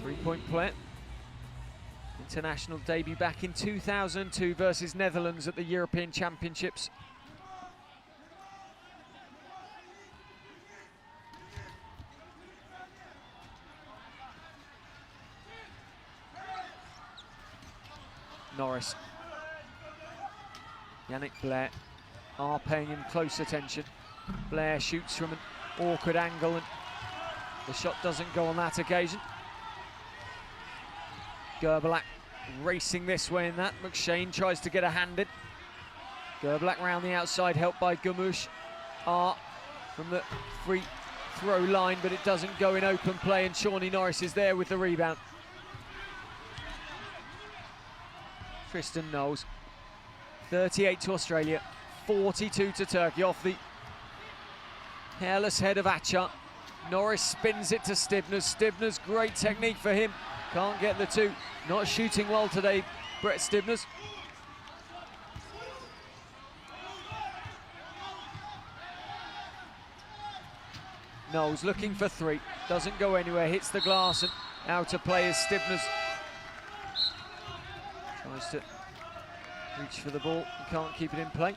3-point player. International debut back in 2002 versus Netherlands at the European Championships. Norris. Yannick BLAIR are paying him close attention. BLAIR shoots from an awkward angle and the shot doesn't go on that occasion. GURBULAK racing this way and that. McShane tries to get a hand in. GURBULAK round the outside, helped by GUMUS from the free throw line, but it doesn't go in open play, and Shawnee Norris is there with the rebound. Tristan Knowles, 38 to Australia, 42 to Turkey, off the hairless head of Achar. Norris spins it to Stibners. Stibners, great technique for him. Can't get the 2. Not shooting well today, Brett Stibners. Knowles looking for 3. Doesn't go anywhere. Hits the glass and out of play as Stibners tries to reach for the ball. He can't keep it in play.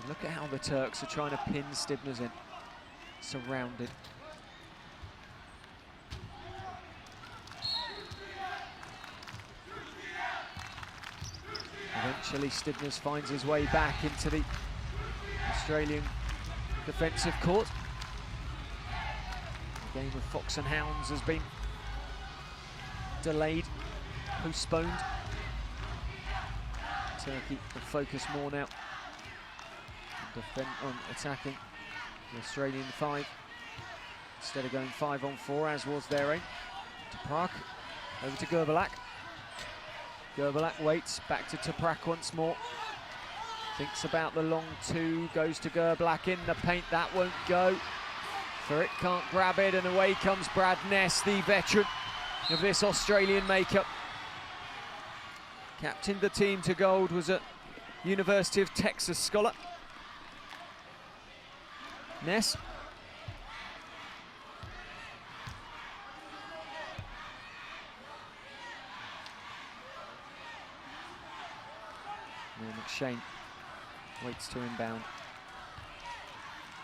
Look at how the Turks are trying to pin Stibners in. Surrounded. Eventually Stibners finds his way back into the Australian defensive court. The game of Fox and Hounds has been delayed postponed. Turkey will focus more now on attacking the Australian 5 instead of going 5-on-4 as was their aim. Toprak over to GURBULAK. GURBULAK waits, back to Toprak once more. Thinks about the long 2, goes to GURBULAK in the paint, that won't go. Ferit can't grab it, and away comes Brad Ness, the veteran of this Australian makeup. Captained the team to gold, was a University of Texas scholar. Ness. McShane waits to inbound.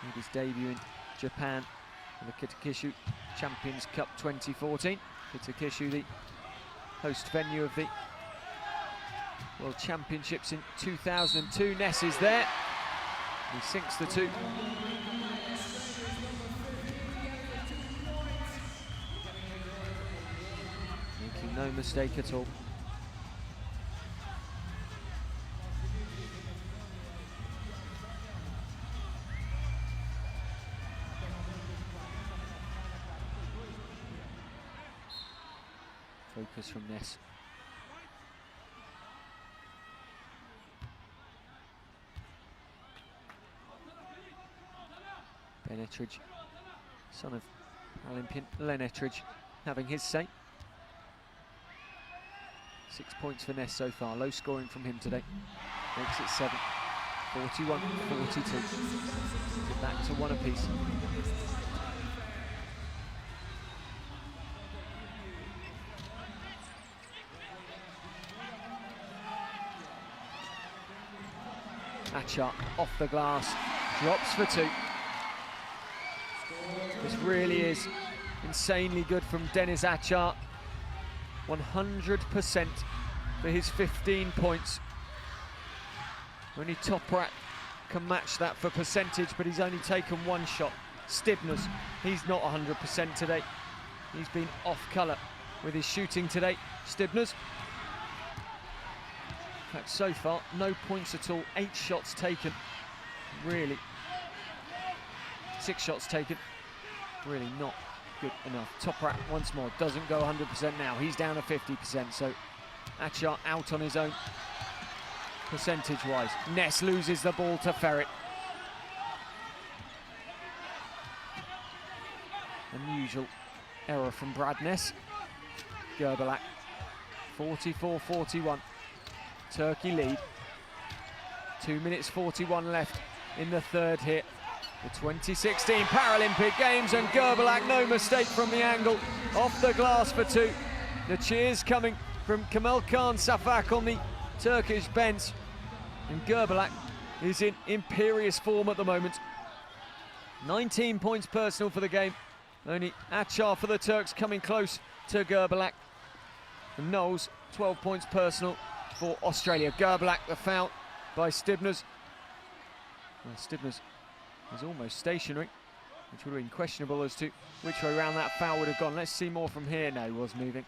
Made his debut in Japan for the Kitakishu Champions Cup 2014. Kitakishu, the host venue of the World Championships in 2002. Ness is there. He sinks the 2. Making no mistake at all. Focus from Ness. Ben Ettridge, son of Paralympian Len Ettridge, having his say. 6 points for Ness so far, low scoring from him today. Makes it 7, 41-42. Get back to 1 apiece. Achar off the glass, drops for 2. This really is insanely good from Deniz Achar. 100% for his 15 points. Only Toprak can match that for percentage, but he's only taken 1 shot. Stibners, he's not 100% today. He's been off colour with his shooting today. Stibners. In fact, so far, no points at all. 8 shots taken. Really. 6 shots taken. Really not good enough. Toprak once more doesn't go 100% now. He's down to 50%, so Achar out on his own percentage-wise. Ness loses the ball to Ferit. Unusual error from Brad Ness. GURBULAK, 44-41. Turkey lead. 2 minutes 41 left in the 3rd here. The 2016 Paralympic Games, and GURBULAK, no mistake from the angle, off the glass for 2. The cheers coming from Kemal Khan Safak on the Turkish bench, and GURBULAK is in imperious form at the moment. 19 points personal for the game. Only Achar for the Turks coming close to GURBULAK. And Knowles, 12 points personal for Australia. GURBULAK, the foul by Stibners. Well, Stibners was almost stationary, which would have been questionable as to which way around that foul would have gone. Let's see more from here. No, he was moving.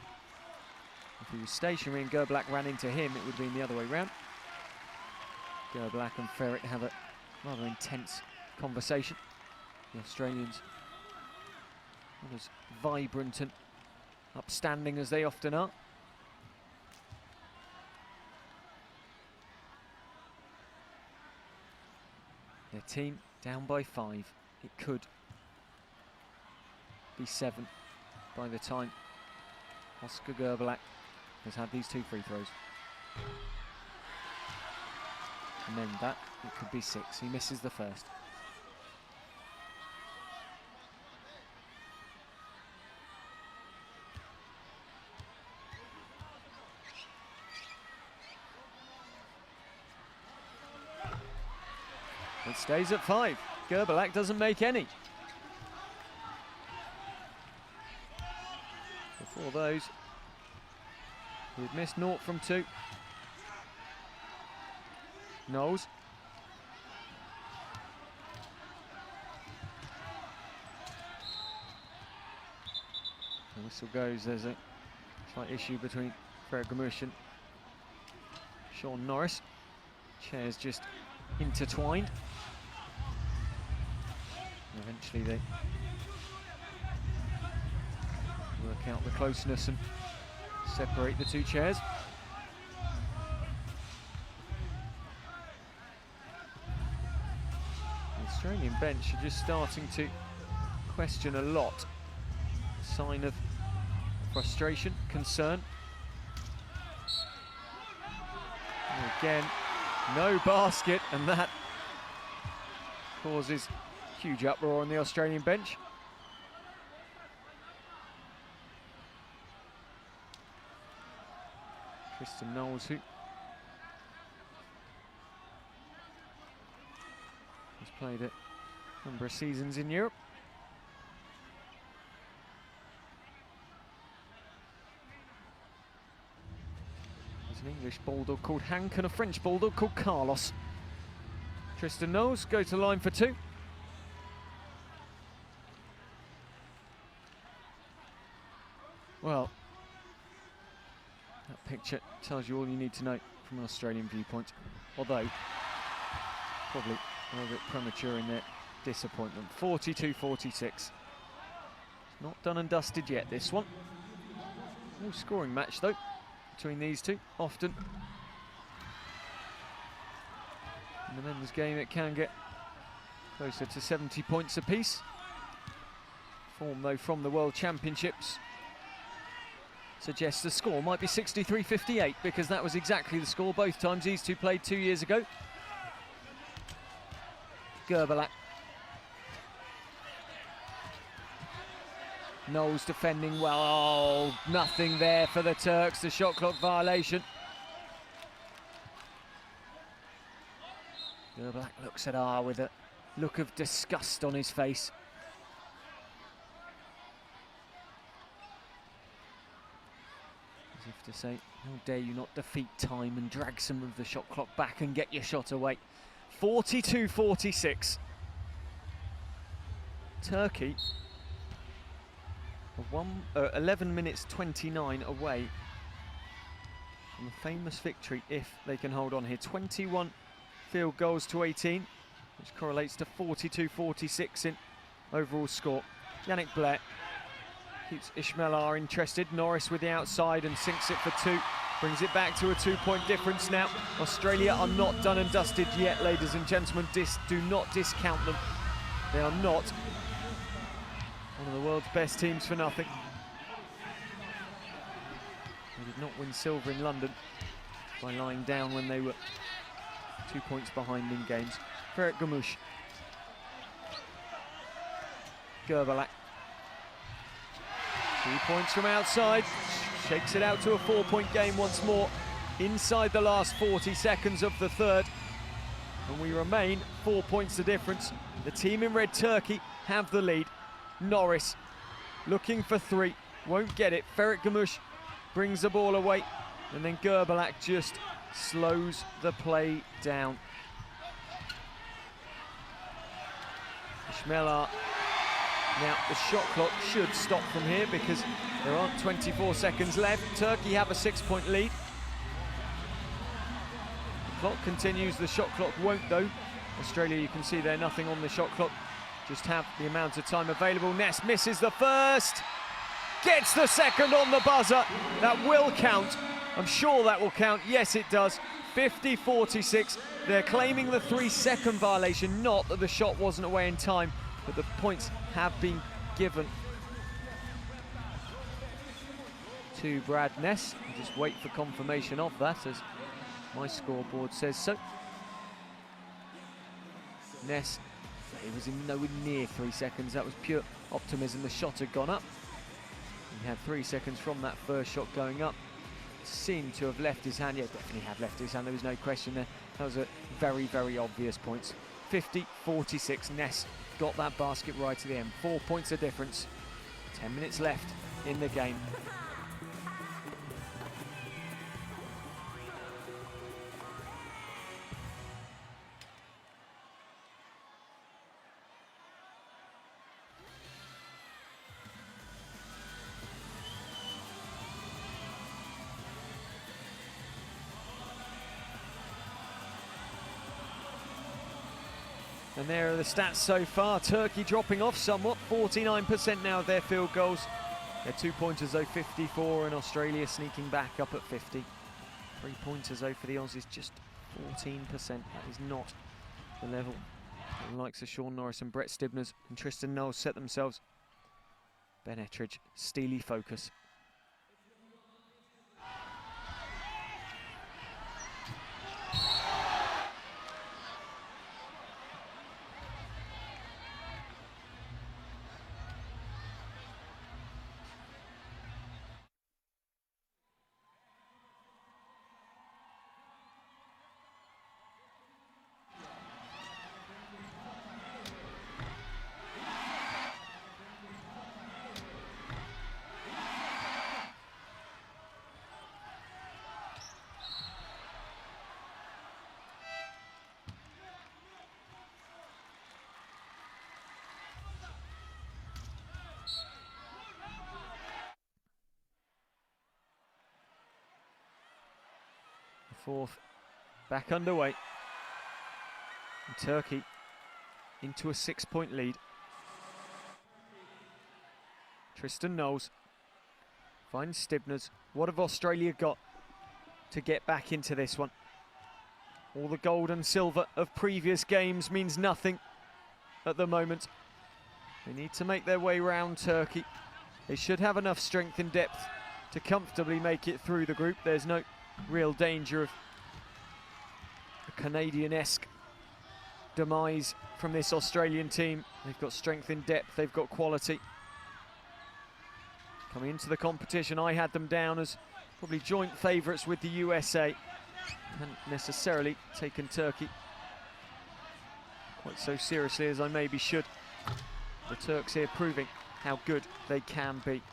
If he was stationary and GURBULAK ran into him, it would have been the other way round. GURBULAK and Ferit have a rather intense conversation. The Australians, not as vibrant and upstanding as they often are. Their team down by 5. It could be 7 by the time Ozgur GURBULAK has had these 2 free throws. And then that, it could be 6. He misses the first. It stays at 5. GURBULAK doesn't make any. Before those, he'd missed 0 from 2. Knowles. The whistle goes. There's a slight issue between Ferit GUMUS and Shaun Norris. Chairs just intertwined. And eventually they work out the closeness and separate the two chairs. The Australian bench are just starting to question a lot. Sign of frustration, concern. And again, no basket, and that causes huge uproar on the Australian bench. Tristan Knowles, who has played a number of seasons in Europe. There's an English bulldog called Hank and a French bulldog called Carlos. Tristan Knowles go to line for two. Well, that picture tells you all you need to know from an Australian viewpoint, although probably a little bit premature in their disappointment. 42-46. Not done and dusted yet, this one. No scoring match, though, between these two. Often in the men's game it can get closer to 70 points apiece. Form, though, from the World Championships suggests the score might be 63-58, because that was exactly the score both times these two played 2 years ago. GURBULAK. Knowles defending well. Oh, nothing there for the Turks. The shot clock violation. GURBULAK looks at R with a look of disgust on his face. As if to say, how dare you not defeat time and drag some of the shot clock back and get your shot away. 42-46. Turkey are 11 minutes 29 away from a famous victory if they can hold on here. 21 field goals to 18, which correlates to 42-46 in overall score. Janink BLAIR keeps Ismail interested. Norris with the outside and sinks it for two. Brings it back to a 2-point difference now. Australia are not done and dusted yet, ladies and gentlemen. Do not discount them. They are not one of the world's best teams for nothing. They did not win silver in London by lying down when they were 2 points behind in games. Ferit GUMUS. GURBULAK. 2 points from outside. Shakes it out to a 4-point game once more inside the last 40 seconds of the third. And we remain 4 points the difference. The team in red, Turkey, have the lead. Norris looking for three, won't get it. Ferit GUMUS brings the ball away, and then GURBULAK just slows the play down. Ismail. Now the shot clock should stop from here because there aren't 24 seconds left. Turkey have a 6-point lead. The clock continues, the shot clock won't though. Australia, you can see there, nothing on the shot clock. Just have the amount of time available. Ness misses the first, gets the second on the buzzer. That will count. I'm sure that will count. Yes, it does. 50-46. They're claiming the 3-second violation, not that the shot wasn't away in time, but the points have been given to Brad Ness. I'll just wait for confirmation of that, as my scoreboard says so. Ness, it was in nowhere near 3 seconds. That was pure optimism. The shot had gone up. He had 3 seconds from that first shot going up. Seemed to have left his hand. Yeah, definitely had left his hand. There was no question there. That was a very, very obvious points. 50-46. Ness got that basket right to the end. 4 points of difference. 10 minutes left in the game. And there are the stats so far. Turkey dropping off somewhat, 49% now of their field goals. Their 2-pointers though 54, and Australia sneaking back up at 50. 3-pointers though for the Aussies, just 14%. That is not the level the likes of Shaun Norris and Brett Stibners and Tristan Knowles set themselves. Ben Ettridge, steely focus. Fourth back underway. And Turkey into a 6-point lead. Tristan Knowles finds Stibners. What have Australia got to get back into this one? All the gold and silver of previous games means nothing at the moment. They need to make their way round Turkey. They should have enough strength and depth to comfortably make it through the group. There's no real danger of a Canadian-esque demise from this Australian team. They've got strength in depth, they've got quality. Coming into the competition, I had them down as probably joint favourites with the USA. Hadn't necessarily taken Turkey quite so seriously as I maybe should. The Turks here proving how good they can be.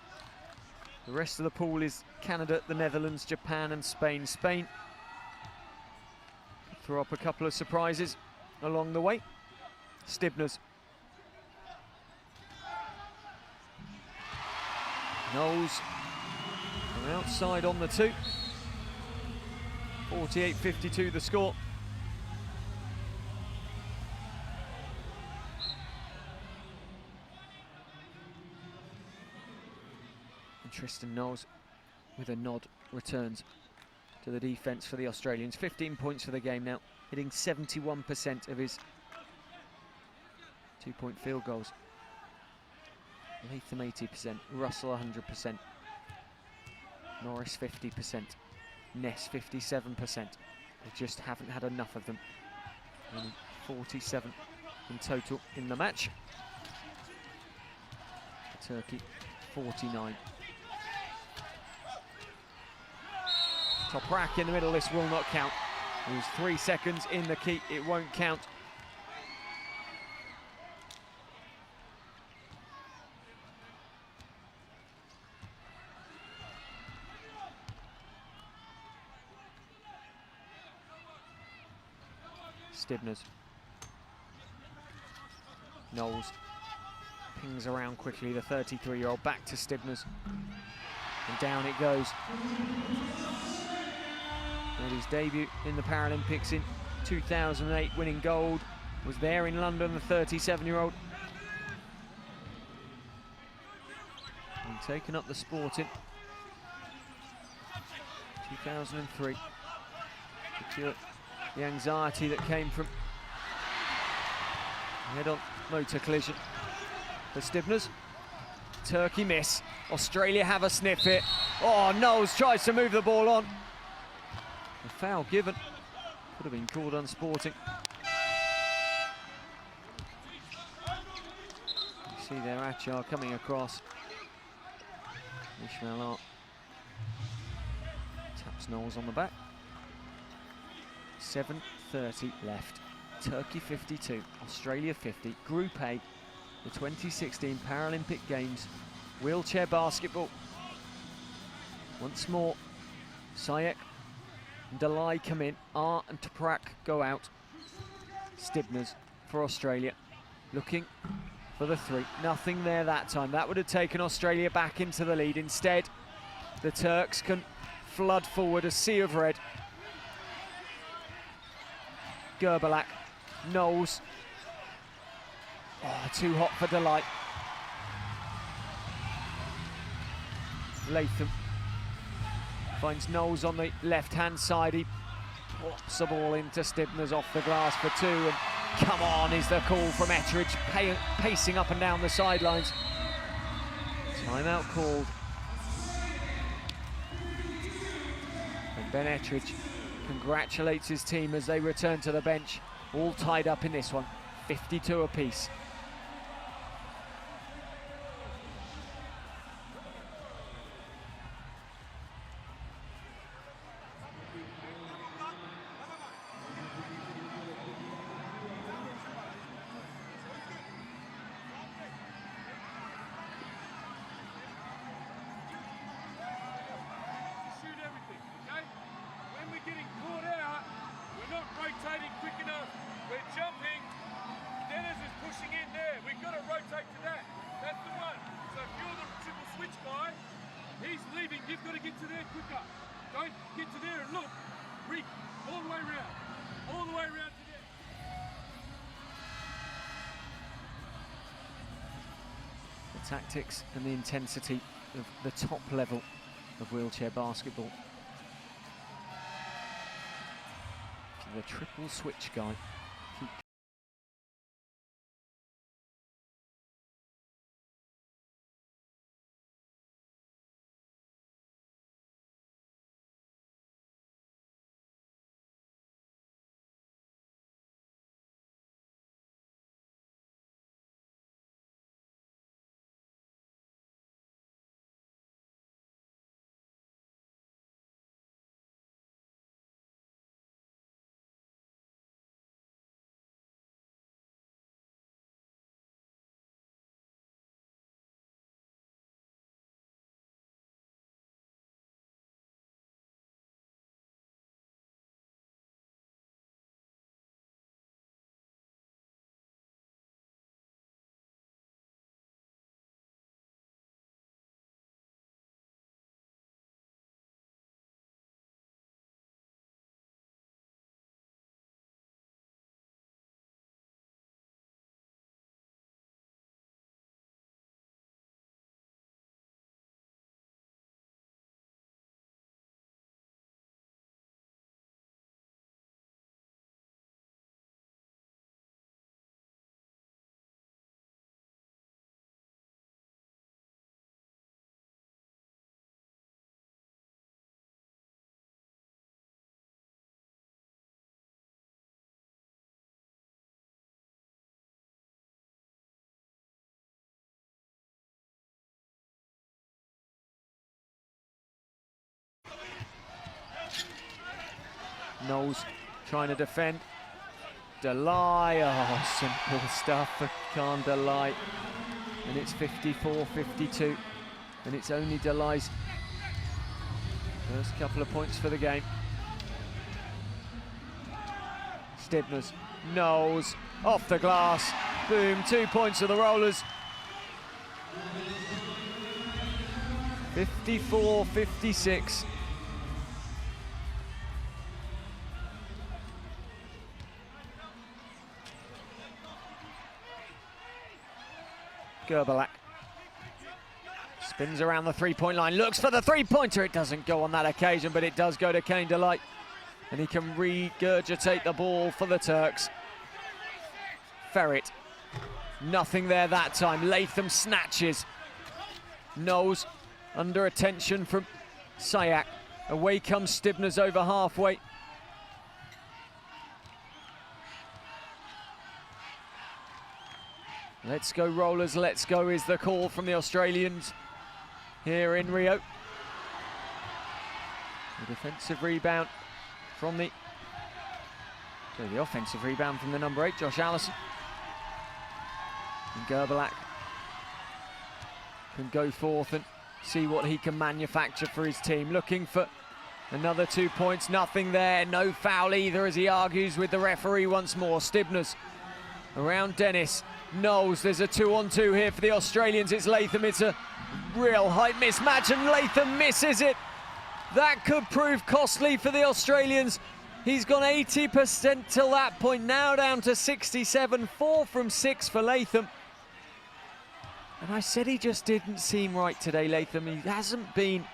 The rest of the pool is Canada, the Netherlands, Japan and Spain. Spain throw up a couple of surprises along the way. Stibners. Knowles from outside on the 2. 48-52 the score. Tristan Knowles with a nod returns to the defence for the Australians. 15 points for the game now, hitting 71% of his 2-point field goals. Latham 80%, Russell 100%, Norris 50%, Ness 57%. They just haven't had enough of them. Only 47 in total in the match. Turkey 49. Top rack in the middle, this will not count. There's 3 seconds in the key, it won't count. Stibners. Knowles pings around quickly, the 33-year-old back to Stibners. And down it goes. Made his debut in the Paralympics in 2008, winning gold. Was there in London, the 37-year-old. And taken up the sport in 2003. To cure the anxiety that came from head-on motor collision for Stibners. Turkey miss. Australia have a sniff here. Oh, Knowles tries to move the ball on. A foul given. Could have been called unsporting. You see there Achar coming across. Ismail taps Knowles on the back. 7:30 left. Turkey 52, Australia 50. Group A, the 2016 Paralympic Games. Wheelchair basketball. Once more, Sayek and Dalai come in. And Toprak go out. Stibners for Australia, looking for the 3. Nothing there that time. That would have taken Australia back into the lead. Instead, the Turks can flood forward, a sea of red. GURBULAK, Knowles, Oh, too hot for Delight. Latham finds Knowles on the left-hand side. He pops the ball into Stibners off the glass for 2, and come on is the call from Ettridge, pacing up and down the sidelines. Timeout called. And Ben Ettridge congratulates his team as they return to the bench, all tied up in this one, 52 apiece. Tactics and the intensity of the top level of wheelchair basketball. The triple switch guy. Knowles trying to defend. Delay, oh, simple stuff for Khan Delay. And it's 54-52. And it's only Delay's first couple of points for the game. Stibners, Knowles, off the glass. Boom, 2 points for the Rollers. 54-56. GURBULAK spins around the three-point line, looks for the three-pointer. It doesn't go on that occasion, but it does go to Kane Delight, and he can regurgitate the ball for the Turks. Ferit, nothing there that time. Latham snatches. Knowles under attention from Sayak. Away comes Stibners over halfway. Let's go Rollers, let's go is the call from the Australians here in Rio. The defensive rebound from the offensive rebound from the number 8, Josh Allison. And GURBULAK can go forth and see what he can manufacture for his team. Looking for another 2 points, nothing there, no foul either as he argues with the referee once more. Stibners around Dennis. Knowles, there's a 2-on-2 here for the Australians. It's Latham, it's a real height mismatch and Latham misses it. That could prove costly for the Australians. He's gone 80% till that point, now down to 67, 4 from 6 for Latham. And I said he just didn't seem right today, Latham. He hasn't been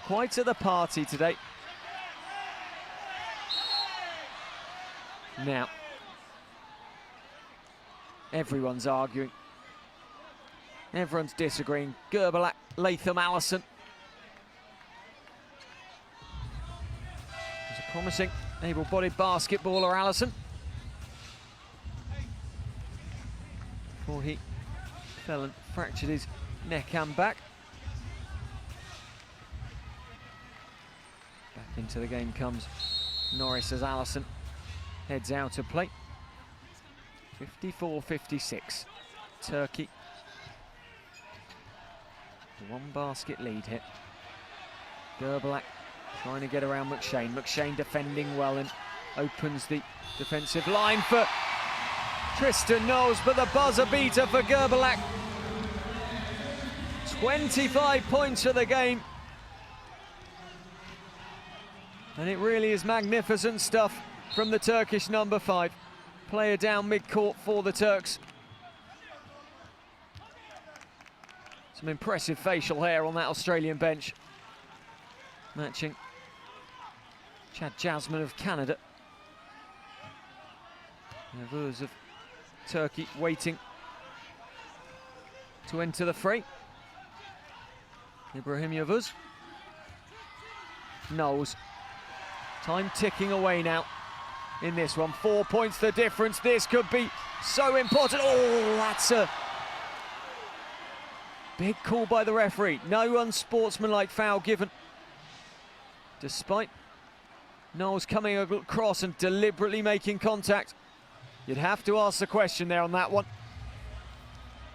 quite at the party today. Now, everyone's arguing. Everyone's disagreeing. GURBULAK, Latham, Allison. There's a promising, able-bodied basketballer, Allison. Before he fell and fractured his neck and back. Back into the game comes Norris as Allison heads out of play. 54-56. Turkey. One basket lead here. GURBULAK trying to get around MCSHANE. MCSHANE defending well and opens the defensive line for Tristan Knowles, but the buzzer beater for GURBULAK. 25 points for the game. And it really is magnificent stuff from the Turkish number 5. Player down mid-court for the Turks. Some impressive facial hair on that Australian bench. Matching Chad Jasmine of Canada. Yavuz of Turkey waiting to enter the fray. Ibrahim Yavuz. Knowles. Time ticking away now in this one. 4 points the difference. This could be so important. Oh, that's a big call by the referee. No unsportsmanlike foul given. Despite Knowles coming across and deliberately making contact. You'd have to ask the question there on that one.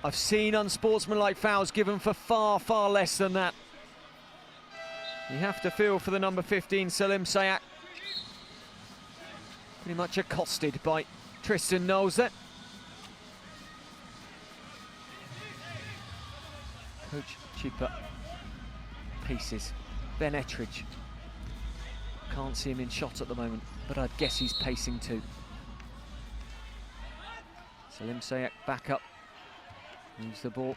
I've seen unsportsmanlike fouls given for far, far less than that. You have to feel for the number 15, Salim Sayak. Pretty much accosted by Tristan Knowles there. Coach Chipa paces. Ben Ettridge. Can't see him in shot at the moment, but I'd guess he's pacing too. Salim Sayak back up. Moves the ball.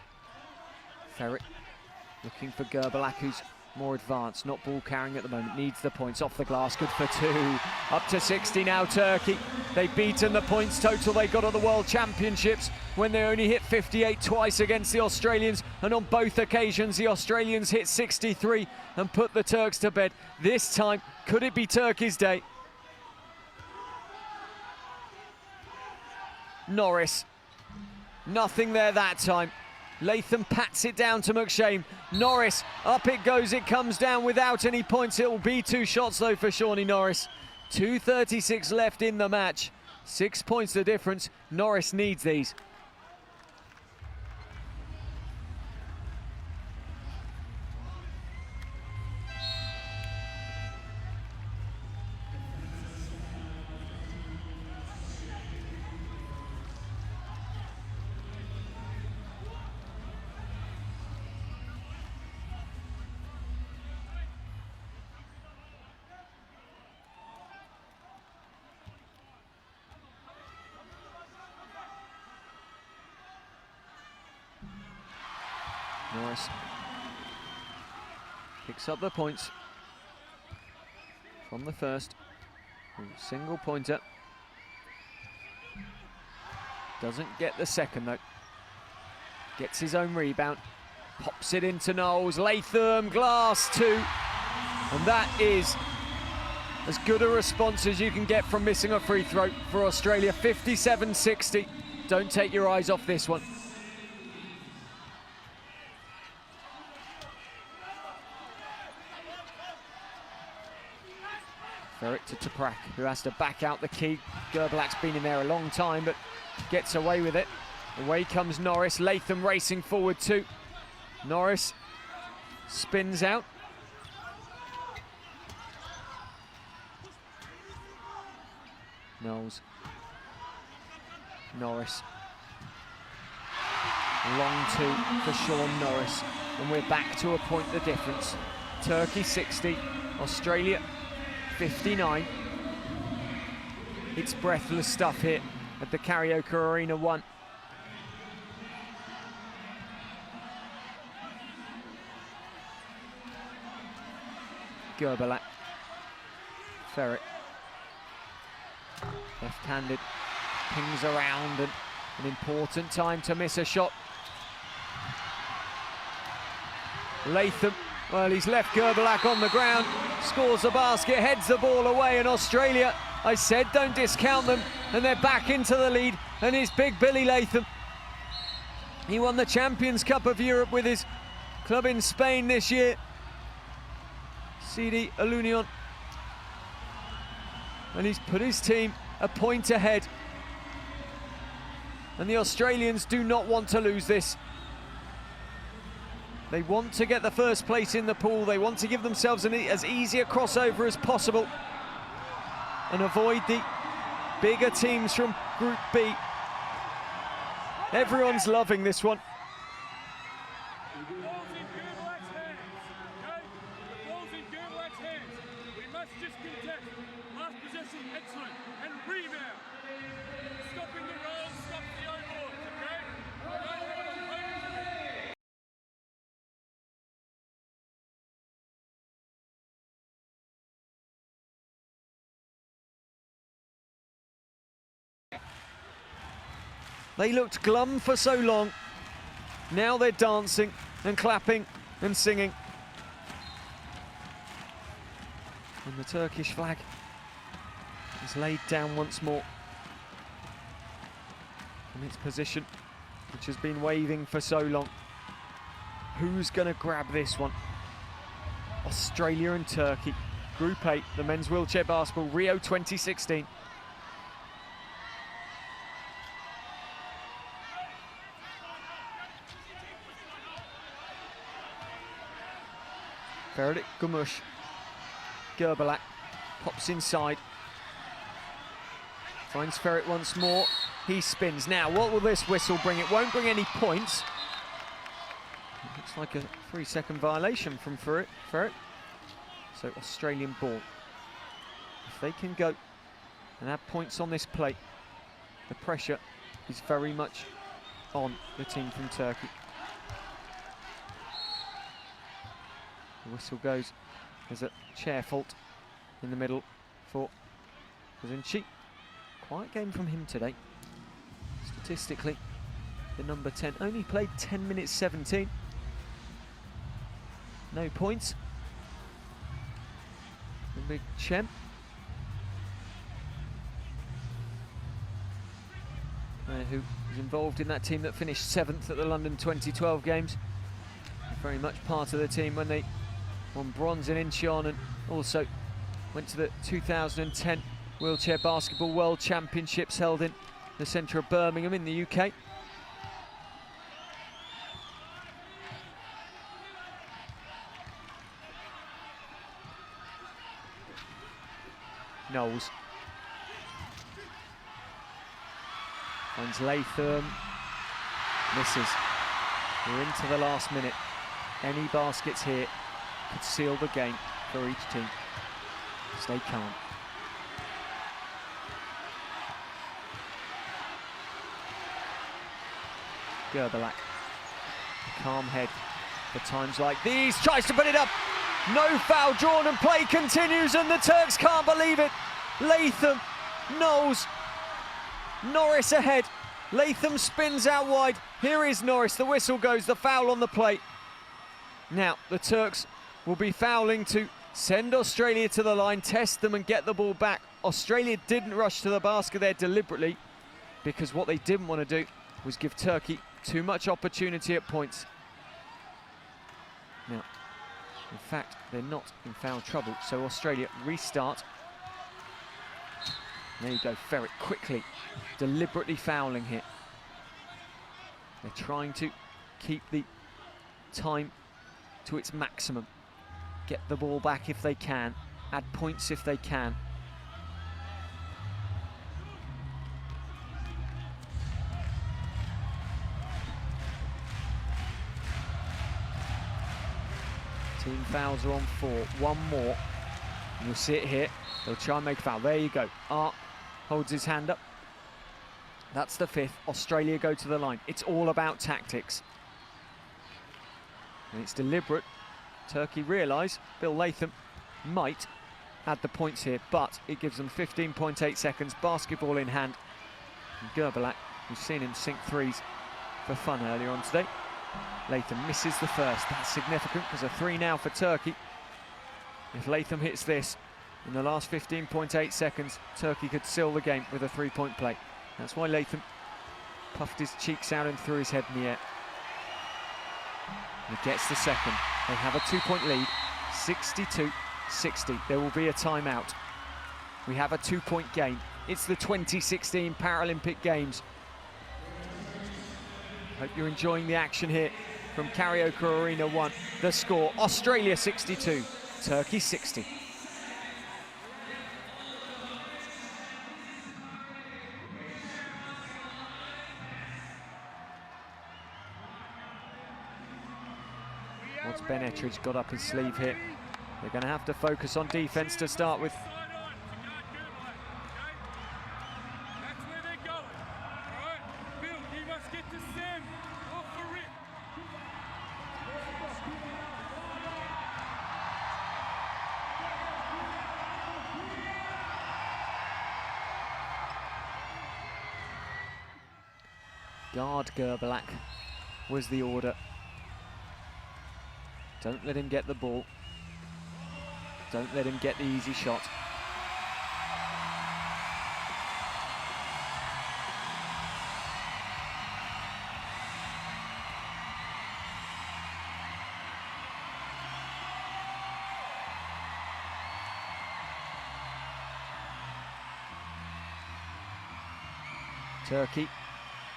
Ferit looking for GURBULAK, who's more advanced, not ball carrying at the moment, needs the points. Off the glass, good for 2. Up to 60 now, Turkey. They've beaten the points total they got at the World Championships when they only hit 58 twice against the Australians, and on both occasions the Australians hit 63 and put the Turks to bed. This time, could it be Turkey's day? Norris. Nothing there that time. Latham pats it down to MCSHANE. Norris, up it goes, it comes down without any points. It will be 2 shots though for Shawnee Norris. 2:36 left in the match. 6 points the difference. Norris needs these. Norris picks up the points from the first. Single pointer. Doesn't get the second though. Gets his own rebound. Pops it into Knowles. Latham, glass 2. And that is as good a response as you can get from missing a free throw for Australia. 57-60. Don't take your eyes off this one. Ferit to Toprak, who has to back out the key. GURBULAK's been in there a long time, but gets away with it. Away comes Norris. Latham racing forward too. Norris spins out. Knowles. Norris. Long 2 for Shaun Norris. And we're back to a point the difference. Turkey 60, Australia 59. It's breathless stuff here at the Karaoke Arena 1. GURBULAK. Ferit. Left-handed. Pings around, and an important time to miss a shot. LATHAM, well, he's left GURBULAK on the ground, scores a basket, heads the ball away, and Australia, I said don't discount them, and they're back into the lead, and it's Big Billy LATHAM. He won the Champions Cup of Europe with his club in Spain this year, CD Alunion, and he's put his team a point ahead. And the Australians do not want to lose this. They want to get the first place in the pool. They want to give themselves as easy a crossover as possible and avoid the bigger teams from Group B. Everyone's loving this one. The ball's in GURBULAK's hands, okay? The ball's in GURBULAK's hands. We must just contest. Last possession, excellent. And rebound. Stopping the roll, stop the own boards, okay? We don't have an opponent. They looked glum for so long. Now they're dancing and clapping and singing. And the Turkish flag is laid down once more in its position, which has been waving for so long. Who's going to grab this one? Australia and Turkey. Group 8, the men's wheelchair basketball, Rio 2016. Ferit, GUMUS, GURBULAK pops inside, finds Ferit once more, he spins. Now, what will this whistle bring? It won't bring any points. It looks like a 3-second violation from Ferit. So Australian ball. If they can go and add points on this play, the pressure is very much on the team from Turkey. The whistle goes. There's a chair fault in the middle for GEZINCI. Quiet game from him today. Statistically, the number 10 only played 10 minutes 17. No points. The big Cem. Who was involved in that team that finished 7th at the London 2012 Games. Very much part of the team when they won bronze in Incheon, and also went to the 2010 Wheelchair Basketball World Championships held in the centre of Birmingham in the UK. Knowles finds LATHAM, misses. We're into the last minute. Any baskets here could seal the game for each team. Stay calm. GURBULAK, calm head for times like these, tries to put it up. No foul drawn and play continues, and the Turks can't believe it. LATHAM, Knowles, NORRIS ahead. LATHAM spins out wide. Here is NORRIS, the whistle goes, the foul on the plate. Now the Turks will be fouling to send Australia to the line, test them and get the ball back. Australia didn't rush to the basket there deliberately, because what they didn't want to do was give Turkey too much opportunity at points. Now, in fact, they're not in foul trouble, so Australia restart. There you go, Ferit quickly, deliberately fouling here. They're trying to keep the time to its maximum. Get the ball back if they can, add points if they can. Team fouls are on 4, one more. You'll see it here. They'll try and make a foul. There you go. holds his hand up. That's the 5th. Australia go to the line. It's all about tactics. And it's deliberate. Turkey realise Bill Latham might add the points here, but it gives them 15.8 seconds, basketball in hand. And GURBULAK, we've seen him sink threes for fun earlier on today. Latham misses the first. That's significant because a 3 now for Turkey. If Latham hits this in the last 15.8 seconds, Turkey could seal the game with a 3-point play. That's why Latham puffed his cheeks out and threw his head in the air. He gets the second. They have a 2-point lead, 62-60. There will be a timeout. We have a 2-point game. It's the 2016 Paralympic Games. Hope you're enjoying the action here from Karaoke Arena 1. The score, Australia 62, Turkey 60. What's Ben Ettridge got up his sleeve here? They're going to have to focus on defence to start with. That's where they're going. All right, Bill, he must get to Cem or Ferit. Guard GURBULAK was the order. Don't let him get the ball. Don't let him get the easy shot. Turkey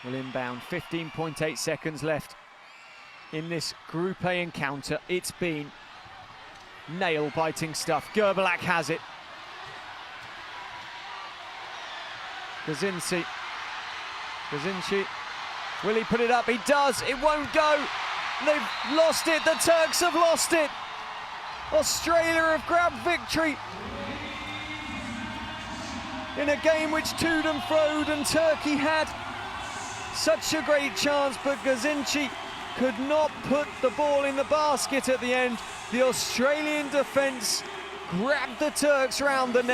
will inbound. 15.8 seconds left in this Group A encounter. It's been nail-biting stuff. GURBULAK has it. GEZINCI. Will he put it up? He does. It won't go. They've lost it. The Turks have lost it. Australia have grabbed victory in a game which toed and froed, and Turkey had such a great chance, but GEZINCI could not put the ball in the basket at the end. The Australian defence grabbed the Turks round the neck.